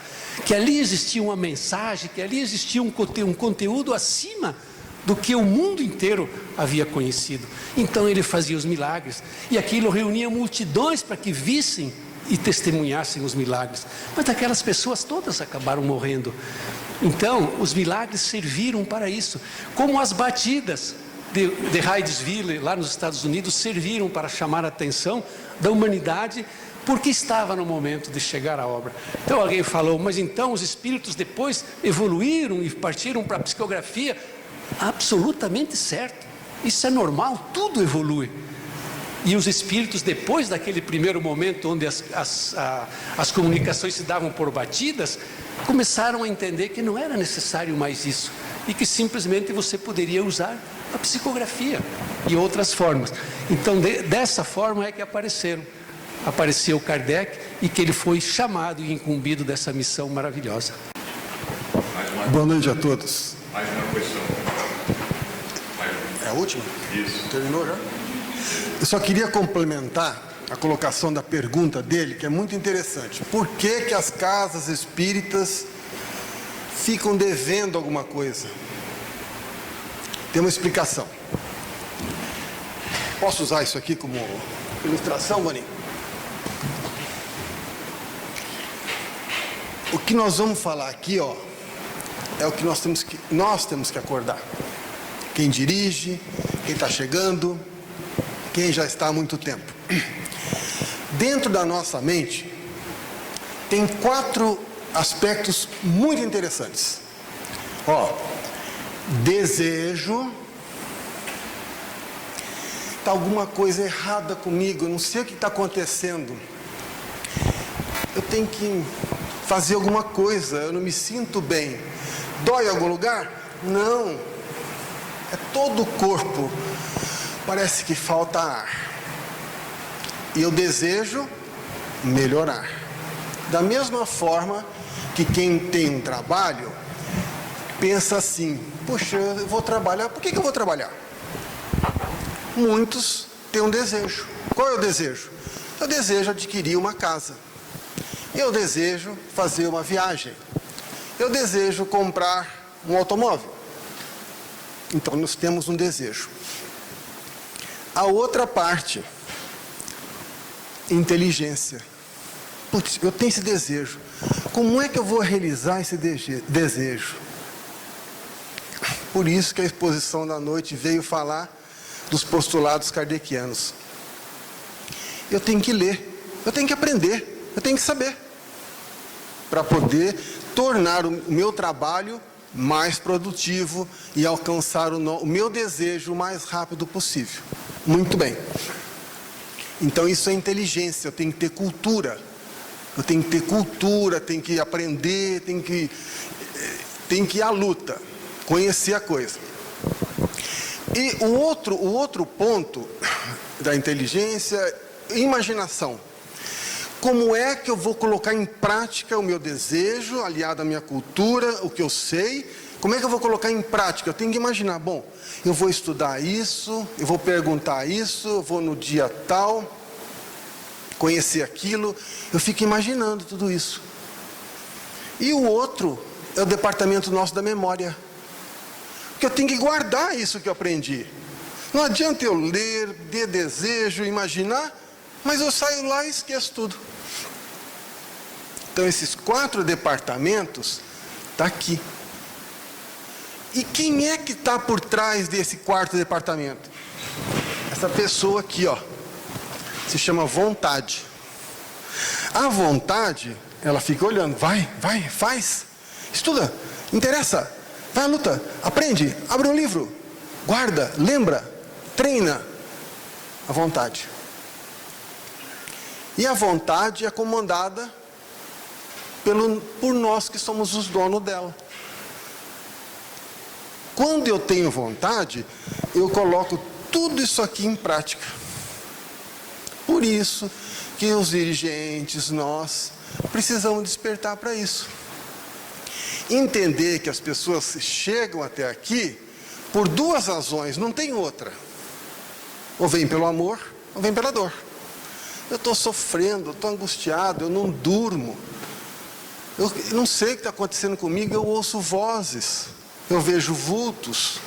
que ali existia uma mensagem, que ali existia um conteúdo acima do que o mundo inteiro havia conhecido. Então ele fazia os milagres, e aquilo reunia multidões para que vissem e testemunhassem os milagres. Mas aquelas pessoas todas acabaram morrendo. Então os milagres serviram para isso, como as batidas de Hydesville, lá nos Estados Unidos, serviram para chamar a atenção da humanidade, porque estava no momento de chegar à obra. Então alguém falou: mas então os espíritos depois evoluíram e partiram para a psicografia? Absolutamente certo, isso é normal, tudo evolui. E os espíritos, depois daquele primeiro momento onde as comunicações se davam por batidas, começaram a entender que não era necessário mais isso, e que simplesmente você poderia usar a psicografia e outras formas. Então dessa forma é que apareceram apareceu Kardec e que ele foi chamado e incumbido dessa missão maravilhosa. Boa noite a todos. Mais uma questão. É a última? Isso. Terminou já? Eu só queria complementar a colocação da pergunta dele, que é muito interessante. Por que que as casas espíritas ficam devendo alguma coisa? Tem uma explicação. Posso usar isso aqui como ilustração, Boninho? O que nós vamos falar aqui, ó, é o que nós temos que acordar. Quem dirige, quem está chegando, quem já está há muito tempo. Dentro da nossa mente, tem 4 aspectos muito interessantes. Ó, desejo. Está alguma coisa errada comigo, eu não sei o que está acontecendo. Eu tenho que fazer alguma coisa, eu não me sinto bem. Dói em algum lugar? Não. É todo o corpo. Parece que falta ar. E eu desejo melhorar. Da mesma forma que quem tem um trabalho, pensa assim, puxa, eu vou trabalhar, por que eu vou trabalhar? Muitos têm um desejo. Qual é o desejo? Eu desejo adquirir uma casa. Eu desejo fazer uma viagem. Eu desejo comprar um automóvel. Então, nós temos um desejo. A outra parte, inteligência. Putz, eu tenho esse desejo. Como é que eu vou realizar esse desejo? Por isso que a exposição da noite veio falar dos postulados kardecianos. Eu tenho que ler, eu tenho que aprender, eu tenho que saber, para poder tornar o meu trabalho mais produtivo e alcançar o meu desejo o mais rápido possível. Muito bem. Então isso é inteligência, eu tenho que ter cultura. Eu tenho que ter cultura, tenho que aprender, tenho que ir à luta, conhecer a coisa. E o outro ponto da inteligência, imaginação. Como é que eu vou colocar em prática o meu desejo, aliado à minha cultura, o que eu sei? Como é que eu vou colocar em prática? Eu tenho que imaginar, bom, eu vou estudar isso, eu vou perguntar isso, eu vou no dia tal, conhecer aquilo. Eu fico imaginando tudo isso. E o outro é o departamento nosso da memória. Porque eu tenho que guardar isso que eu aprendi. Não adianta eu ler, ter desejo, imaginar, mas eu saio lá e esqueço tudo. Então esses 4 departamentos estão aqui. E quem é que está por trás desse 4º departamento? Essa pessoa aqui, ó, se chama vontade. A vontade, ela fica olhando, vai, faz, estuda, interessa, vai à luta, aprende, abre um livro, guarda, lembra, treina. A vontade. E a vontade é comandada por nós que somos os donos dela. Quando eu tenho vontade, eu coloco tudo isso aqui em prática. Por isso que os dirigentes, nós, precisamos despertar para isso. Entender que as pessoas chegam até aqui por 2 razões, não tem outra. Ou vem pelo amor, ou vem pela dor. Eu estou sofrendo, eu estou angustiado, eu não durmo. Eu não sei o que está acontecendo comigo, eu ouço vozes, eu vejo vultos.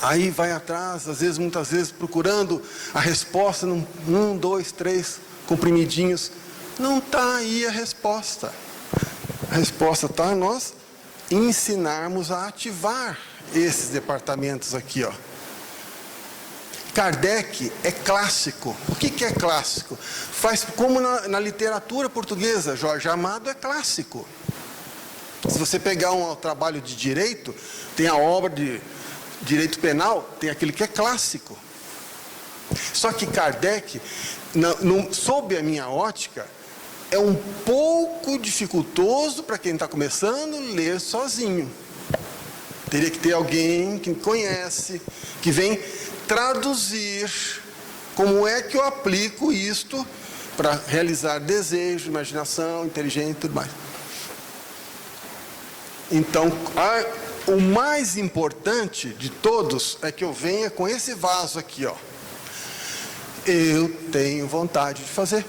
Aí vai atrás, muitas vezes procurando a resposta, 1, 2, 3 comprimidinhos. Não está aí a resposta. A resposta está em nós ensinarmos a ativar esses departamentos aqui, ó. Kardec é clássico. O que é clássico? Faz como na literatura portuguesa. Jorge Amado é clássico. Se você pegar um trabalho de direito, tem a obra de direito penal, tem aquele que é clássico. Só que Kardec, sob a minha ótica, é um pouco dificultoso para quem está começando ler sozinho. Teria que ter alguém que conhece, que vem traduzir Como é que eu aplico isto para realizar desejo, imaginação, inteligência e tudo mais? Então, o mais importante de todos é que eu venha com esse vaso aqui, ó. Eu tenho vontade de fazer.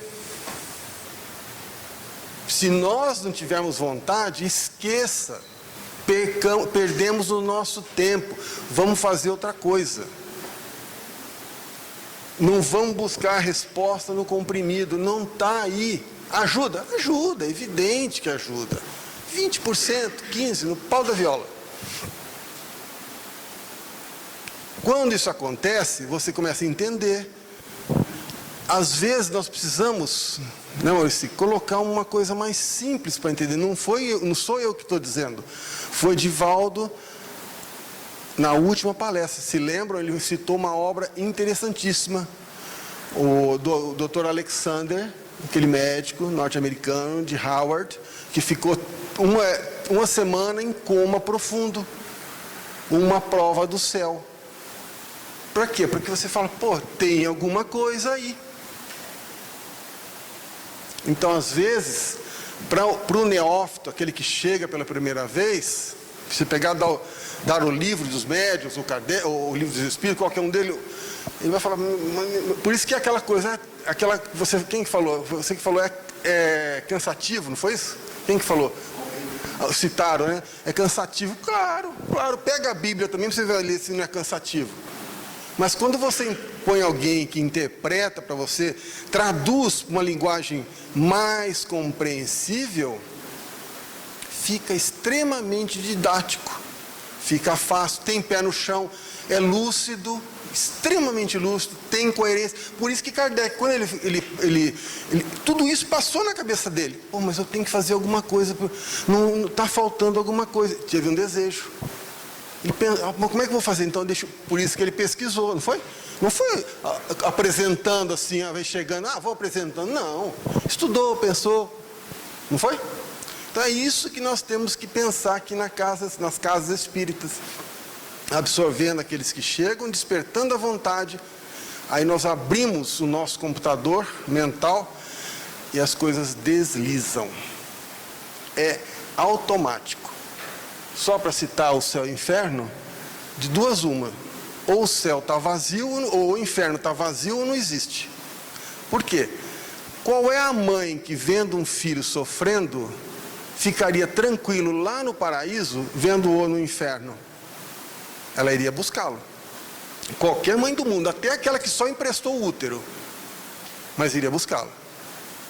Se nós não tivermos vontade, esqueça. Perdemos o nosso tempo. Vamos fazer outra coisa. Não vamos buscar a resposta no comprimido. Não está aí. Ajuda? Ajuda, é evidente que ajuda. 20%, 15%, no pau da viola. Quando isso acontece, você começa a entender. Às vezes nós precisamos, né, Maurício, colocar uma coisa mais simples para entender. Não sou eu que estou dizendo. Foi Divaldo, na última palestra. Se lembram, ele citou uma obra interessantíssima. O Dr. Alexander, aquele médico norte-americano de Harvard, que ficou uma semana em coma profundo. Uma prova do céu. Para quê? Porque você fala, pô, tem alguma coisa aí. Então, às vezes, para o neófito, aquele que chega pela primeira vez, se pegar, dar o livro dos médiuns, o livro dos espíritos, qualquer um deles, ele vai falar, por isso que é aquela coisa, quem que falou? Você que falou é cansativo, não foi isso? Quem que falou? Citaram, né? É cansativo. Claro, pega a Bíblia também, você vai ler se não é cansativo. Mas quando você põe alguém que interpreta para você, traduz uma linguagem mais compreensível, fica extremamente didático, fica fácil, tem pé no chão, é lúcido, extremamente lúcido, tem coerência. Por isso que Kardec, quando ele tudo isso passou na cabeça dele. Pô, mas eu tenho que fazer alguma coisa, não está faltando alguma coisa. Teve um desejo. Ele pensa, mas como é que eu vou fazer? Então, por isso que ele pesquisou, não foi? Não foi apresentando assim, vez chegando, vou apresentando. Não, estudou, pensou, não foi? Então é isso que nós temos que pensar aqui nas casas espíritas. Absorvendo aqueles que chegam, despertando a vontade. Aí nós abrimos o nosso computador mental e as coisas deslizam. É automático. Só para citar o céu e o inferno, de duas uma. Ou o céu está vazio, ou o inferno está vazio, ou não existe. Por quê? Qual é a mãe que, vendo um filho sofrendo, ficaria tranquilo lá no paraíso, vendo-o no inferno? Ela iria buscá-lo. Qualquer mãe do mundo, até aquela que só emprestou o útero, mas iria buscá-lo.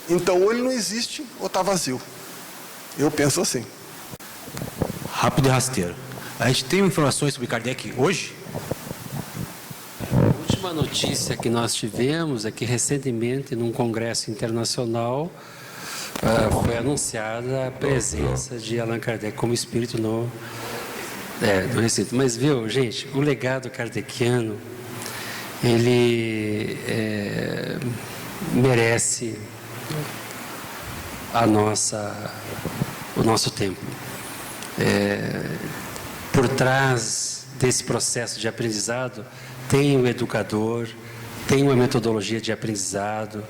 Então, ou ele não existe, ou está vazio. Eu penso assim. Rápido e rasteiro. A gente tem informações sobre Kardec hoje? A última notícia que nós tivemos é que recentemente, num congresso internacional, foi anunciada a presença de Allan Kardec como espírito no recinto. Mas, viu, gente, o legado kardeciano, ele merece o nosso tempo. Por trás desse processo de aprendizado, tem o educador, tem uma metodologia de aprendizado,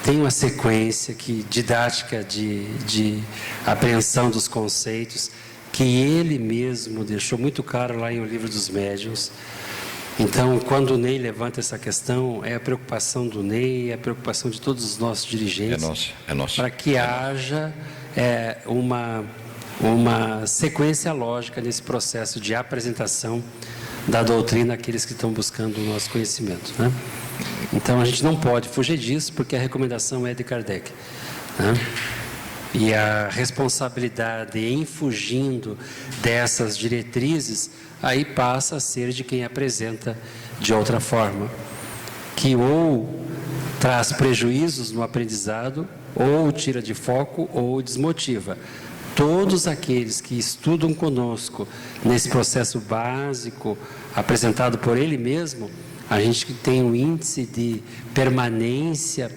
tem uma sequência didática de apreensão dos conceitos, que ele mesmo deixou muito claro lá em O Livro dos Médiuns. Então, quando o Ney levanta essa questão, é a preocupação do Ney, é a preocupação de todos os nossos dirigentes, é nosso. Para que haja uma sequência lógica nesse processo de apresentação da doutrina àqueles que estão buscando o nosso conhecimento, né? Então, a gente não pode fugir disso, porque a recomendação é de Kardec, né? E a responsabilidade em fugindo dessas diretrizes, aí passa a ser de quem apresenta de outra forma, que ou traz prejuízos no aprendizado, ou tira de foco, ou desmotiva. Todos aqueles que estudam conosco nesse processo básico apresentado por ele mesmo, a gente tem um índice de permanência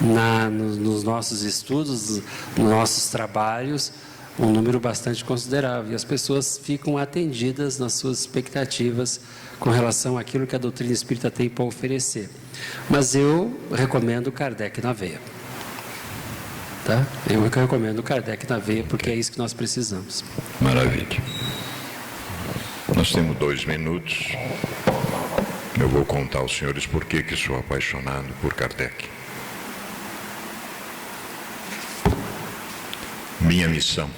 nos nossos estudos, nos nossos trabalhos, um número bastante considerável, e as pessoas ficam atendidas nas suas expectativas com relação àquilo que a doutrina espírita tem para oferecer. Mas eu recomendo Kardec na veia. Tá? Eu recomendo Kardec na veia, porque é isso que nós precisamos. Maravilha. Nós temos 2 minutos. Eu vou contar aos senhores por que sou apaixonado por Kardec. Minha missão.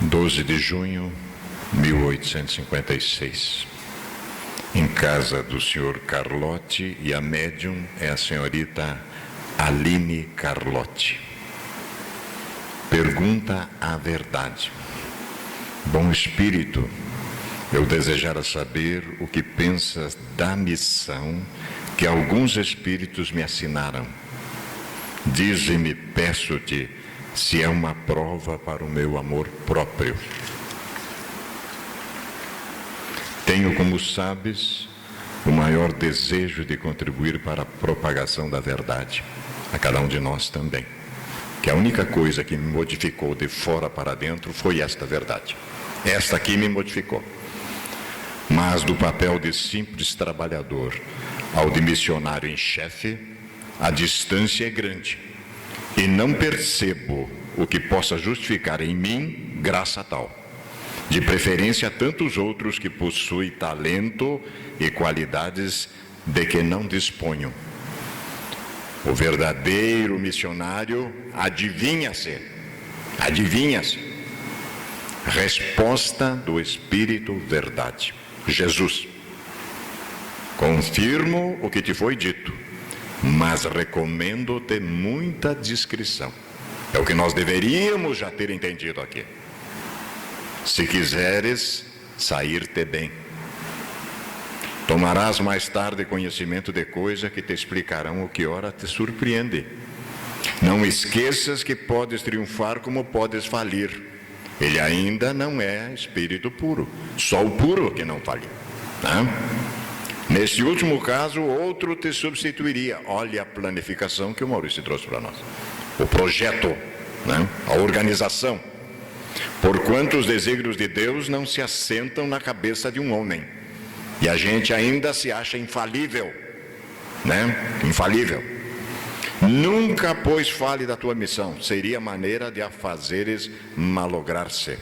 12 de junho de 1856. Em casa do senhor Carlotti, e a médium é a senhorita Aline Carlotti. Pergunta a verdade. Bom espírito, eu desejara saber o que pensas da missão que alguns espíritos me assinaram. Dize-me, peço-te, se é uma prova para o meu amor próprio. Tenho, como sabes, o maior desejo de contribuir para a propagação da verdade, a cada um de nós também. Que a única coisa que me modificou de fora para dentro foi esta verdade. Esta aqui me modificou. Mas do papel de simples trabalhador ao de missionário em chefe, a distância é grande. E não percebo o que possa justificar em mim graça tal. De preferência a tantos outros que possuem talento e qualidades de que não disponham. O verdadeiro missionário adivinha-se. Resposta do Espírito Verdade. Jesus. Confirmo o que te foi dito, mas recomendo-te muita discrição. É o que nós deveríamos já ter entendido aqui. Se quiseres sair-te bem, tomarás mais tarde conhecimento de coisa que te explicarão o que ora te surpreende. Não esqueças que podes triunfar como podes falir. Ele ainda não é espírito puro, só o puro que não falha. Neste último caso, outro te substituiria. Olha a planificação que o Maurício trouxe para nós. O projeto, a organização. Porquanto os desígnios de Deus não se assentam na cabeça de um homem. E a gente ainda se acha infalível. Infalível. Nunca, pois, fale da tua missão. Seria maneira de a fazeres malograr-se.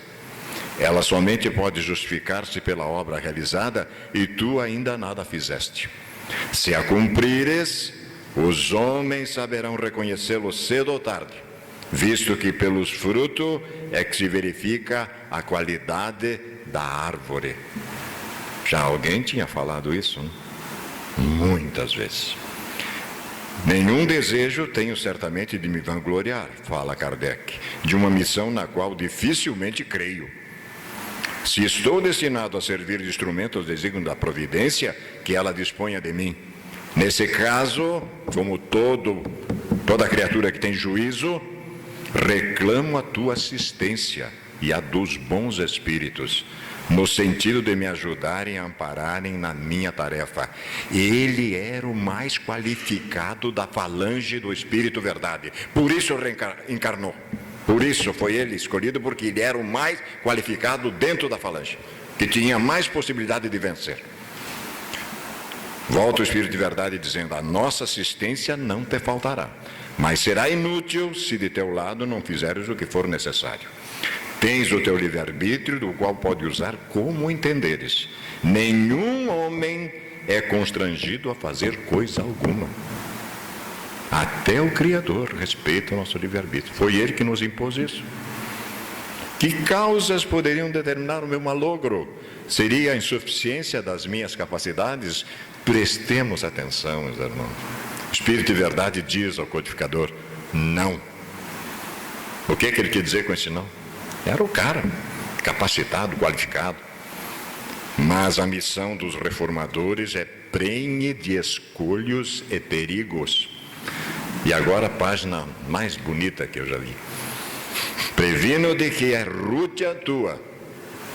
Ela somente pode justificar-se pela obra realizada e tu ainda nada fizeste. Se a cumprires, os homens saberão reconhecê-lo cedo ou tarde, visto que pelos frutos é que se verifica a qualidade da árvore. Já alguém tinha falado isso, muitas vezes. Nenhum desejo tenho certamente de me vangloriar, fala Kardec, de uma missão na qual dificilmente creio. Se estou destinado a servir de instrumento aos desígnios da providência, que ela disponha de mim. Nesse caso, como toda criatura que tem juízo, reclamo a tua assistência e a dos bons espíritos, no sentido de me ajudarem a ampararem na minha tarefa. Ele era o mais qualificado da falange do Espírito Verdade, por isso encarnou. Por isso foi ele escolhido, porque ele era o mais qualificado dentro da falange, que tinha mais possibilidade de vencer. Volta o Espírito de Verdade dizendo: a nossa assistência não te faltará, mas será inútil se de teu lado não fizeres o que for necessário. Tens o teu livre-arbítrio, do qual pode usar como entenderes. Nenhum homem é constrangido a fazer coisa alguma. Até o Criador respeita o nosso livre-arbítrio. Foi Ele que nos impôs isso. Que causas poderiam determinar o meu malogro? Seria a insuficiência das minhas capacidades? Prestemos atenção, meus irmãos. O Espírito de Verdade diz ao codificador: não. O que ele quer dizer com esse não? Era o cara, capacitado, qualificado. Mas a missão dos reformadores é prenhe de escolhos e perigos. E agora a página mais bonita que eu já vi. Previno de que é rude a tua,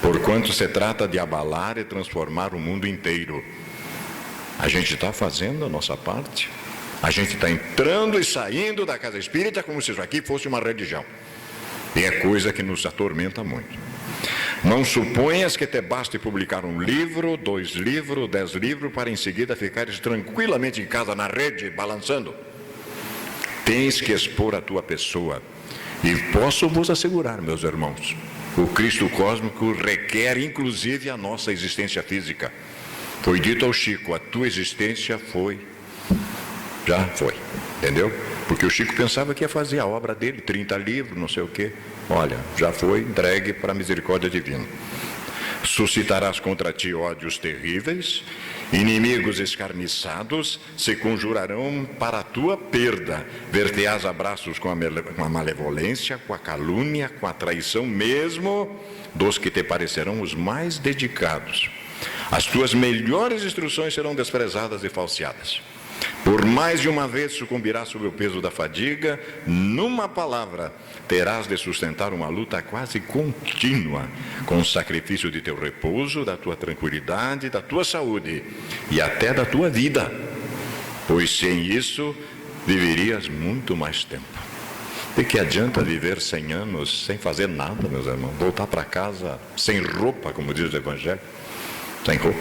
porquanto se trata de abalar e transformar o mundo inteiro. A gente está fazendo a nossa parte. A gente está entrando e saindo da casa espírita como se isso aqui fosse uma religião. E é coisa que nos atormenta muito. Não suponhas que te baste publicar um livro, 2 livros, 10 livros, para em seguida ficares tranquilamente em casa na rede, balançando. Tens que expor a tua pessoa. E posso vos assegurar, meus irmãos, o Cristo cósmico requer inclusive a nossa existência física. Foi dito ao Chico, a tua existência já foi, entendeu? Porque o Chico pensava que ia fazer a obra dele, 30 livros, não sei o quê. Olha, já foi entregue para a misericórdia divina. Suscitarás contra ti ódios terríveis, inimigos escarniçados se conjurarão para a tua perda. Ver-te-ás abraços com a malevolência, com a calúnia, com a traição mesmo dos que te parecerão os mais dedicados. As tuas melhores instruções serão desprezadas e falseadas. Por mais de uma vez sucumbirás sob o peso da fadiga. Numa palavra, terás de sustentar uma luta quase contínua com o sacrifício de teu repouso, da tua tranquilidade, da tua saúde e até da tua vida, pois sem isso viverias muito mais tempo. De que adianta viver 100 anos sem fazer nada, meus irmãos? Voltar para casa sem roupa, como diz o Evangelho, sem roupa.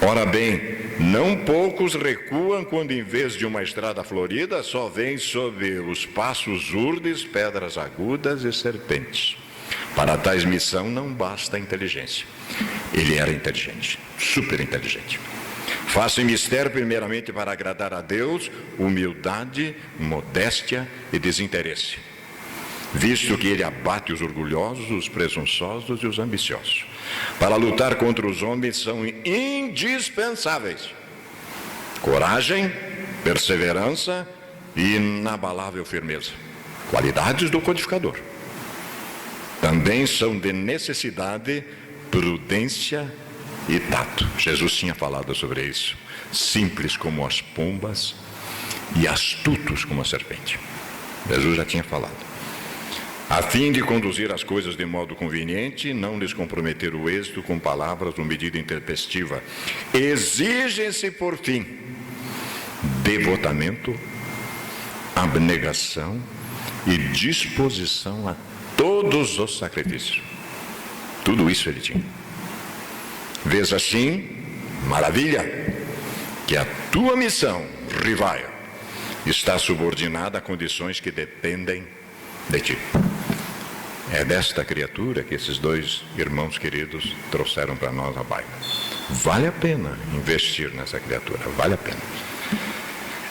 Ora bem, não poucos recuam quando em vez de uma estrada florida só vêm sob os passos urdes, pedras agudas e serpentes. Para tais missão não basta a inteligência. Ele era inteligente, super inteligente. Faça mistério primeiramente para agradar a Deus, humildade, modéstia e desinteresse, visto que ele abate os orgulhosos, os presunçosos e os ambiciosos. Para lutar contra os homens são indispensáveis coragem, perseverança e inabalável firmeza, qualidades do codificador. Também são de necessidade prudência e tato. Jesus tinha falado sobre isso. Simples como as pombas e astutos como a serpente. Jesus já tinha falado. A fim de conduzir as coisas de modo conveniente, não lhes comprometer o êxito com palavras ou medida intempestiva. Exigem-se, por fim, devotamento, abnegação e disposição a todos os sacrifícios. Tudo isso ele tinha. Vês assim, maravilha, que a tua missão, Rivaio, está subordinada a condições que dependem de ti. É desta criatura que esses 2 irmãos queridos trouxeram para nós a Bíblia. Vale a pena investir nessa criatura, vale a pena.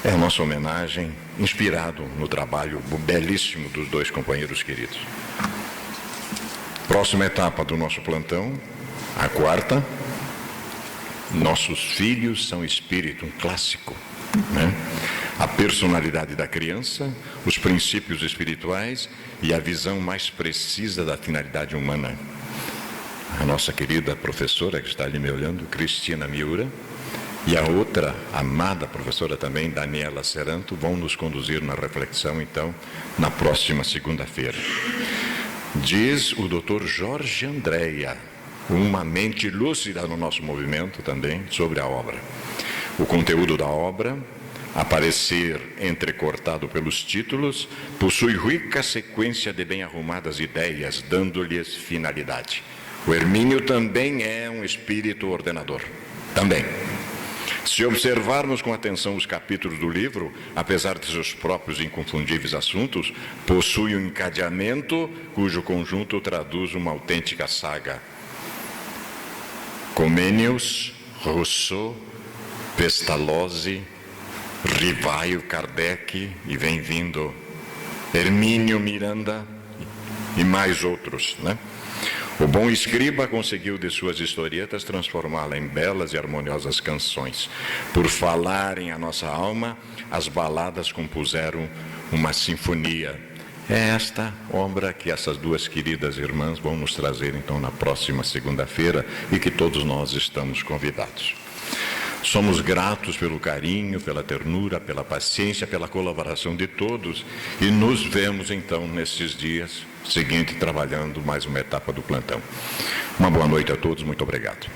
É a nossa homenagem, inspirado no trabalho belíssimo dos 2 companheiros queridos. Próxima etapa do nosso plantão, a 4ª. Nossos filhos são espírito, um clássico, né? A personalidade da criança, os princípios espirituais e a visão mais precisa da finalidade humana. A nossa querida professora, que está ali me olhando, Cristina Miura, e a outra amada professora também, Daniela Seranto, vão nos conduzir na reflexão, então, na próxima segunda-feira. Diz o Dr. Jorge Andréia, uma mente lúcida no nosso movimento também, sobre a obra. O conteúdo da obra, aparecer entrecortado pelos títulos, possui rica sequência de bem arrumadas ideias, dando-lhes finalidade. O Hermínio também é um espírito ordenador. Também. Se observarmos com atenção os capítulos do livro, apesar de seus próprios inconfundíveis assuntos, possui um encadeamento cujo conjunto traduz uma autêntica saga. Comênius, Rousseau, Pestalozzi, Rivaio, Kardec e vem vindo Hermínio Miranda e mais outros, né? O bom escriba conseguiu de suas historietas transformá-la em belas e harmoniosas canções. Por falarem a nossa alma, as baladas compuseram uma sinfonia. É esta obra que essas 2 queridas irmãs vão nos trazer então na próxima segunda-feira e que todos nós estamos convidados. Somos gratos pelo carinho, pela ternura, pela paciência, pela colaboração de todos e nos vemos então nesses dias seguintes trabalhando mais uma etapa do plantão. Uma boa noite a todos, muito obrigado.